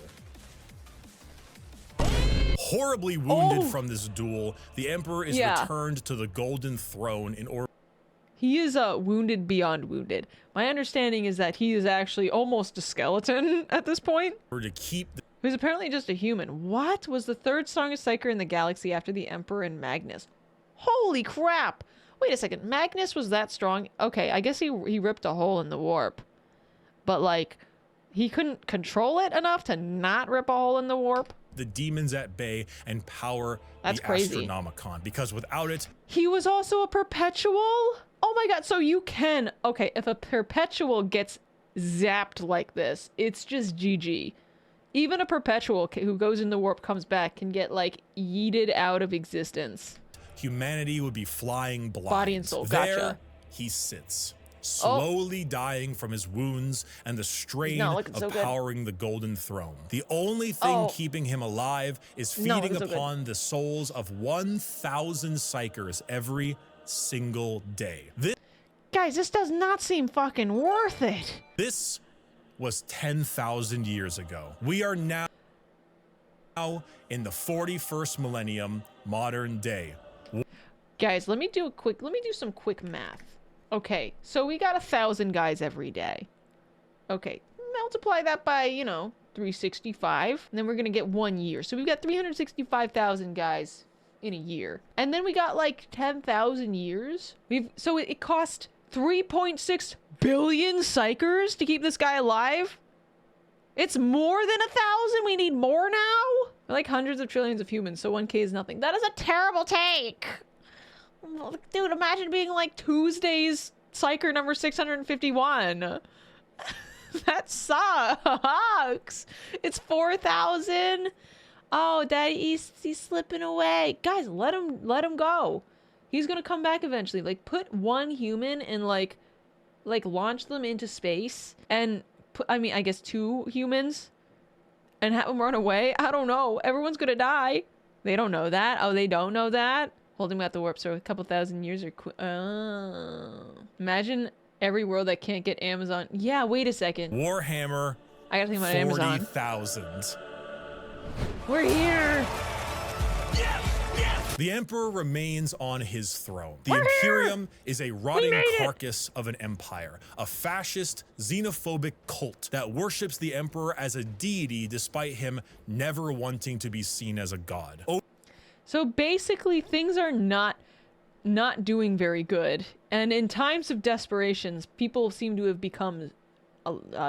Horribly wounded from this duel, the Emperor is returned to the Golden Throne in order. He is wounded beyond wounded. My understanding is that he is actually almost a skeleton at this point. To keep He's apparently just a human. What? Was the third strongest psyker in the galaxy after the Emperor and Magnus. Holy crap! Wait a second, Magnus was that strong? Okay, I guess he ripped a hole in the warp. But like, he couldn't control it enough to not rip a hole in the warp? the demons at bay and power That's the crazy. Astronomicon, because without it, He was also a perpetual? Oh my god, so you can... Okay, if a perpetual gets zapped like this, it's just GG. Even a perpetual who goes in the warp comes back can get, like, yeeted out of existence. humanity would be flying blind. Body and soul, There, gotcha. he sits, slowly dying from his wounds and the strain of so good. powering the Golden Throne. The only thing keeping him alive is feeding so upon the souls of 1,000 psychers every single day. Guys, this does not seem fucking worth it. This was 10,000 years ago. We are now in the 41st millennium, modern day. Guys, let me do some quick math. Okay, so we got 1,000 guys every day. Okay, multiply that by, 365, and then we're gonna get 1 year. So we've got 365,000 guys in a year. And then we got like 10,000 years. So it cost 3.6 billion psychers to keep this guy alive. It's more than 1,000. We need more now. We're like hundreds of trillions of humans, so 1K is nothing. That is a terrible take. Dude, imagine being like Tuesday's psyker number 651. That sucks. It's 4,000. Oh, Daddy, he's slipping away. Guys, let him go. He's gonna come back eventually. Like, put one human and like launch them into space, and I guess 2 humans, and have them run away. I don't know. Everyone's gonna die. They don't know that. Oh, they don't know that. Holding back the warp so a couple thousand years or imagine every world that can't get Amazon. Yeah, wait a second. Warhammer. I gotta think about Amazon. 40,000. We're here. The The Emperor remains on his throne. The Imperium is a rotting carcass of an empire, a fascist, xenophobic cult that worships the Emperor as a deity despite him never wanting to be seen as a god. So basically things are not doing very good. And in times of desperations, people seem to have become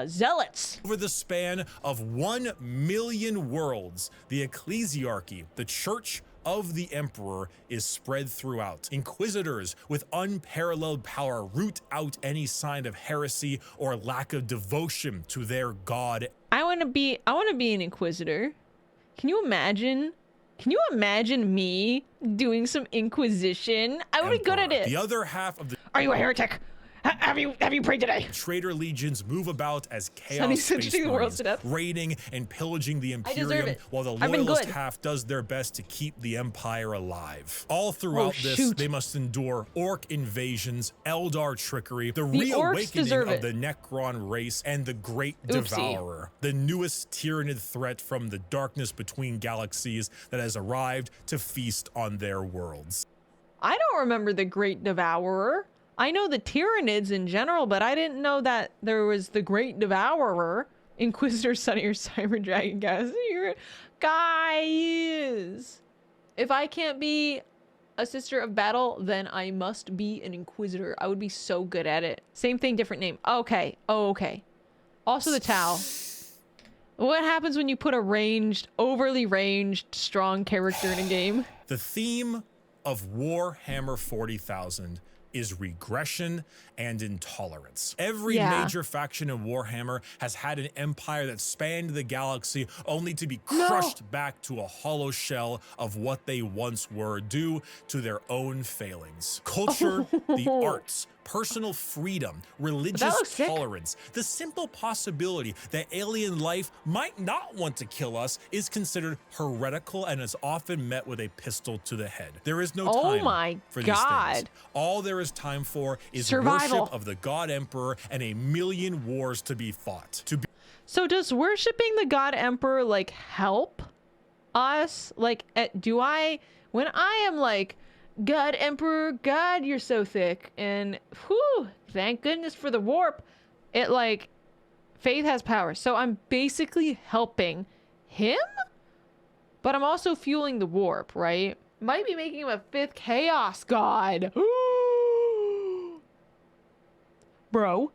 zealots. Over the span of 1 million worlds, the ecclesiarchy, the church of the Emperor, is spread throughout. Inquisitors with unparalleled power root out any sign of heresy or lack of devotion to their god. I want to be an inquisitor. Can you imagine? Can you imagine me doing some inquisition? I would be good at it. The other half of the— Are you a heretic? Have you prayed today? Traitor legions move about as chaos space marines, raiding and pillaging the Imperium, while the loyalist half does their best to keep the Empire alive. All throughout they must endure orc invasions, Eldar trickery, the reawakening of the Necron race, and the Great Devourer, the newest tyrannid threat from the darkness between galaxies that has arrived to feast on their worlds. I don't remember the Great Devourer. I know the Tyranids in general, but I didn't know that there was the Great Devourer. Inquisitor, son of your Cyber Dragon guys. Guys! If I can't be a Sister of Battle, then I must be an Inquisitor. I would be so good at it. Same thing, different name. Okay. Oh, okay. Also the Tau. What happens when you put a overly ranged, strong character in a game? The theme of Warhammer 40,000 is regression and intolerance. Every major faction in Warhammer has had an empire that spanned the galaxy only to be crushed back to a hollow shell of what they once were due to their own failings. Culture, the arts, personal freedom, religious tolerance, the simple possibility that alien life might not want to kill us is considered heretical and is often met with a pistol to the head. There is no time for these things. All there is time for is worship of the God Emperor and a million wars to be fought. So does worshiping the God Emperor like help us? Like, when I am like, God Emperor, God, you're so thick, and whew, thank goodness for the warp, it like, faith has power. So I'm basically helping him, but I'm also fueling the warp, right? Might be making him a 5th chaos god. Bro.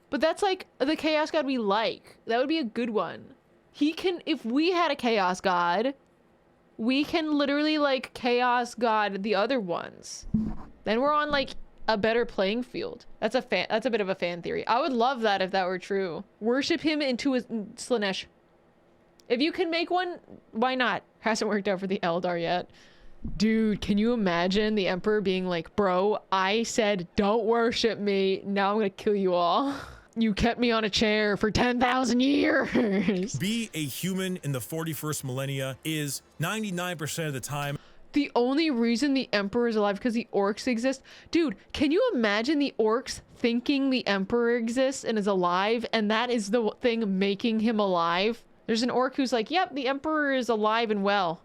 But that's like the chaos god we like. That would be a good one. If we had a chaos god, we can literally like chaos god the other ones. Then we're on like a better playing field. That's a bit of a fan theory. I would love that if that were true. Worship him into a Slanesh. If you can make one, why not? Hasn't worked out for the Eldar yet. Dude, can you imagine the Emperor being like, bro, I said don't worship me. Now I'm gonna kill you all. You kept me on a chair for 10,000 years. Be a human in the 41st millennia is 99% of the time. The only reason the Emperor is alive because the orcs exist. Dude, can you imagine the orcs thinking the Emperor exists and is alive, and that is the thing making him alive? There's an orc who's like, yep, the Emperor is alive and well.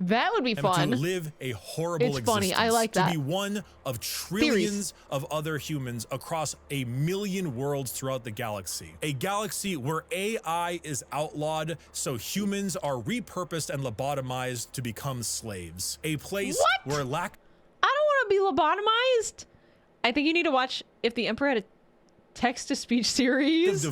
That would be fun. To live a horrible existence. Funny. I like that. To be one of trillions of other humans across a million worlds throughout the galaxy. A galaxy where AI is outlawed, so humans are repurposed and lobotomized to become slaves. A place where I don't want to be lobotomized. I think you need to watch If the Emperor had a text-to-speech series.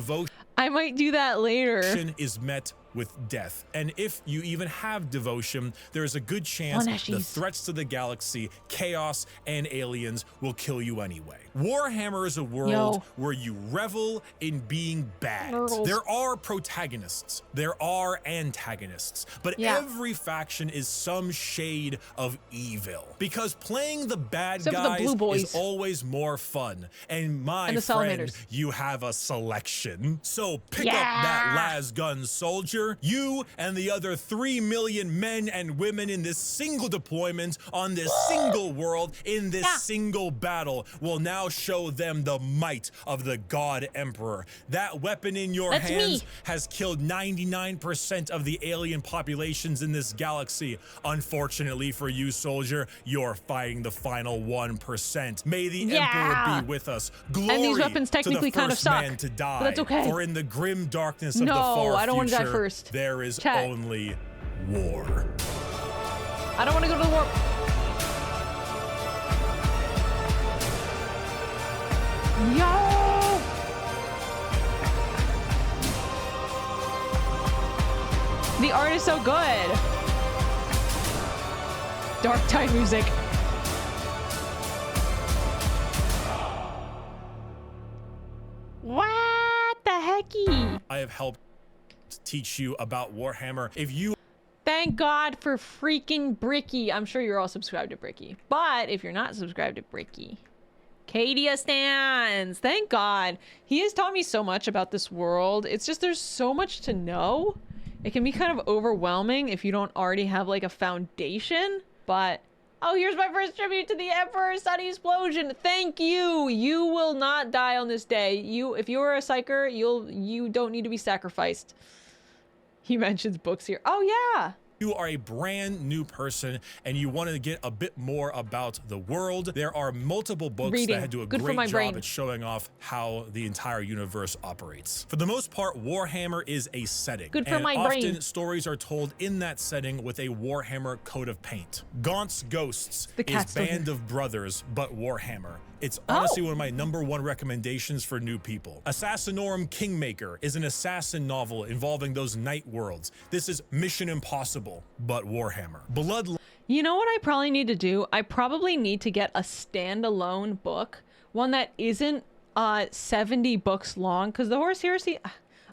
I might do that later. Is met with death, and if you even have devotion, there's a good chance the threats to the galaxy, chaos, and aliens will kill you anyway. Warhammer is a world where you revel in being bad. There are protagonists, there are antagonists, but every faction is some shade of evil, because playing the bad guys is always more fun, and my friend, you have a selection. So pick up that las gun soldier. You and the other 3 million men and women in this single deployment on this single world in this single battle will now now show them the might of the God Emperor. That weapon in your hands has killed 99% of the alien populations in this galaxy. Unfortunately for you, soldier, you're fighting the final 1%. May the Emperor be with us. Glory and these weapons technically to the kind of first suck, man to die. but that's okay. For in the grim darkness of the far No, I don't want to die future, first. there is Chat. only war. I don't want to go to the war. Yo! The art is so good. Dark tide music. What the hecky? I have helped teach you about Warhammer. If you Thank God for freaking Bricky. I'm sure you're all subscribed to Bricky. But if you're not subscribed to Bricky, Kadia stands. Thank God. He has taught me so much about this world. It's just there's so much to know. It can be kind of overwhelming if you don't already have like a foundation. But oh, here's my first tribute to the Emperor Sunny Explosion. Thank you. You will not die on this day. If you're a psyker, you don't need to be sacrificed. He mentions books here. Oh yeah. You are a brand new person and you want to get a bit more about the world, there are multiple books that do a great job at showing off how the entire universe operates. For the most part, Warhammer is a setting. Good for my brain. Often stories are told in that setting with a Warhammer coat of paint. Gaunt's Ghosts is Band of Brothers, but Warhammer. It's honestly one of my #1 recommendations for new people. Assassinorum Kingmaker is an assassin novel involving those night worlds. This is Mission Impossible, but Warhammer. You know what I probably need to do? I probably need to get a standalone book, one that isn't 70 books long, because the Horus Heresy,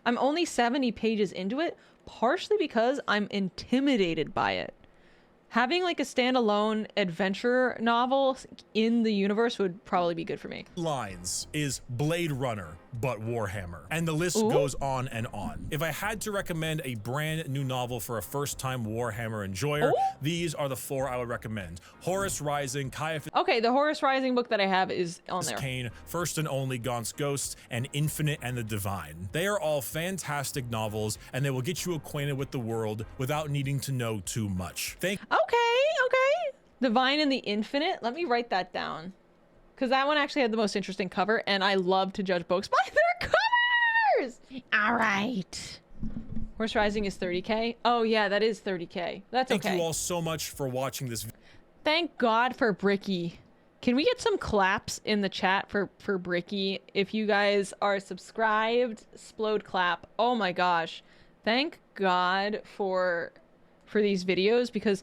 I'm only 70 pages into it, partially because I'm intimidated by it. Having like a standalone adventure novel in the universe would probably be good for me. Lines is Blade Runner, but Warhammer. And the list goes on and on. If I had to recommend a brand new novel for a first-time Warhammer enjoyer, these are the 4 I would recommend. Horus Rising, Caiaphas. Okay, the Horus Rising book that I have is on there. Kane, First and Only Gaunt's Ghost, and Infinite and the Divine. They are all fantastic novels, and they will get you acquainted with the world without needing to know too much. Okay. Divine and the Infinite. Let me write that down. Because that one actually had the most interesting cover, and I love to judge books by their covers! Alright. Horse Rising is 30K? Oh yeah, that is 30K. That's okay. Thank you all so much for watching this video. Thank God for Bricky. Can we get some claps in the chat for Bricky? If you guys are subscribed, explode clap. Oh my gosh. Thank God for these videos, because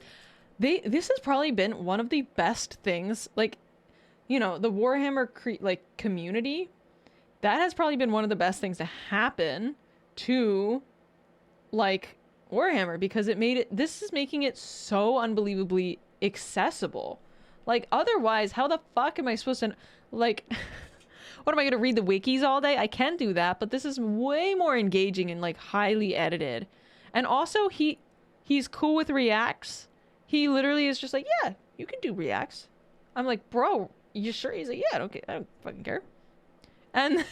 this has probably been one of the best things, like, you know, the Warhammer community, that has probably been one of the best things to happen to like Warhammer, because this is making it so unbelievably accessible. Like, otherwise, how the fuck am I supposed to, like, what am I gonna read the wikis all day? I can do that, but this is way more engaging and like highly edited. And also he's cool with reacts. He literally is just like, yeah, you can do reacts. I'm like, bro, you sure? He's like, yeah, I don't fucking care. And then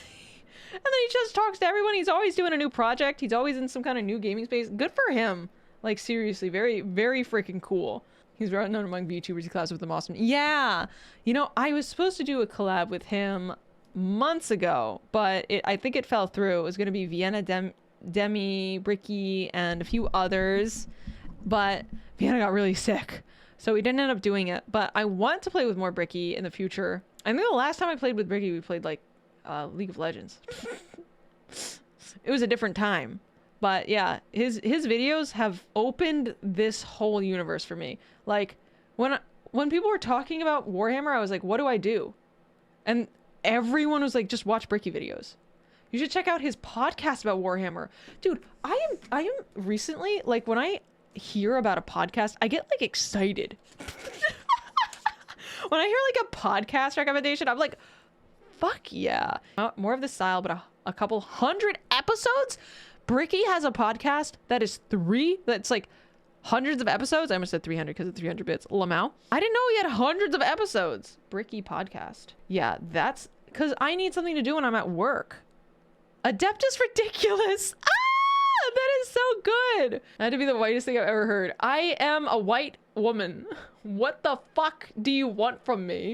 he just talks to everyone. He's always doing a new project. He's always in some kind of new gaming space. Good for him. Like, seriously, very, very freaking cool. He's well known among VTubers. He collabs with them awesome. Yeah. You know, I was supposed to do a collab with him months ago, but I think it fell through. It was going to be Vienna, Demi, Bricky, and a few others. But Vienna got really sick, so we didn't end up doing it. But I want to play with more Bricky in the future. I think the last time I played with Bricky, we played like League of Legends. It was a different time. But yeah, his videos have opened this whole universe for me. Like, when people were talking about Warhammer, I was like, what do I do? And everyone was like, just watch Bricky videos. You should check out his podcast about Warhammer. Dude, I am recently, like, when I hear about a podcast, I get like excited. When I hear like a podcast recommendation, I'm like, fuck yeah. More of this style, but a couple 100 episodes? Bricky has a podcast that is that's like Hundreds of episodes? I almost said 300 because of 300 bits. Lamau. I didn't know he had hundreds of episodes. Bricky podcast. Yeah, that's because I need something to do when I'm at work. Adept is ridiculous. Ah, that is so good. That had to be the whitest thing I've ever heard. I am a white woman. What the fuck do you want from me?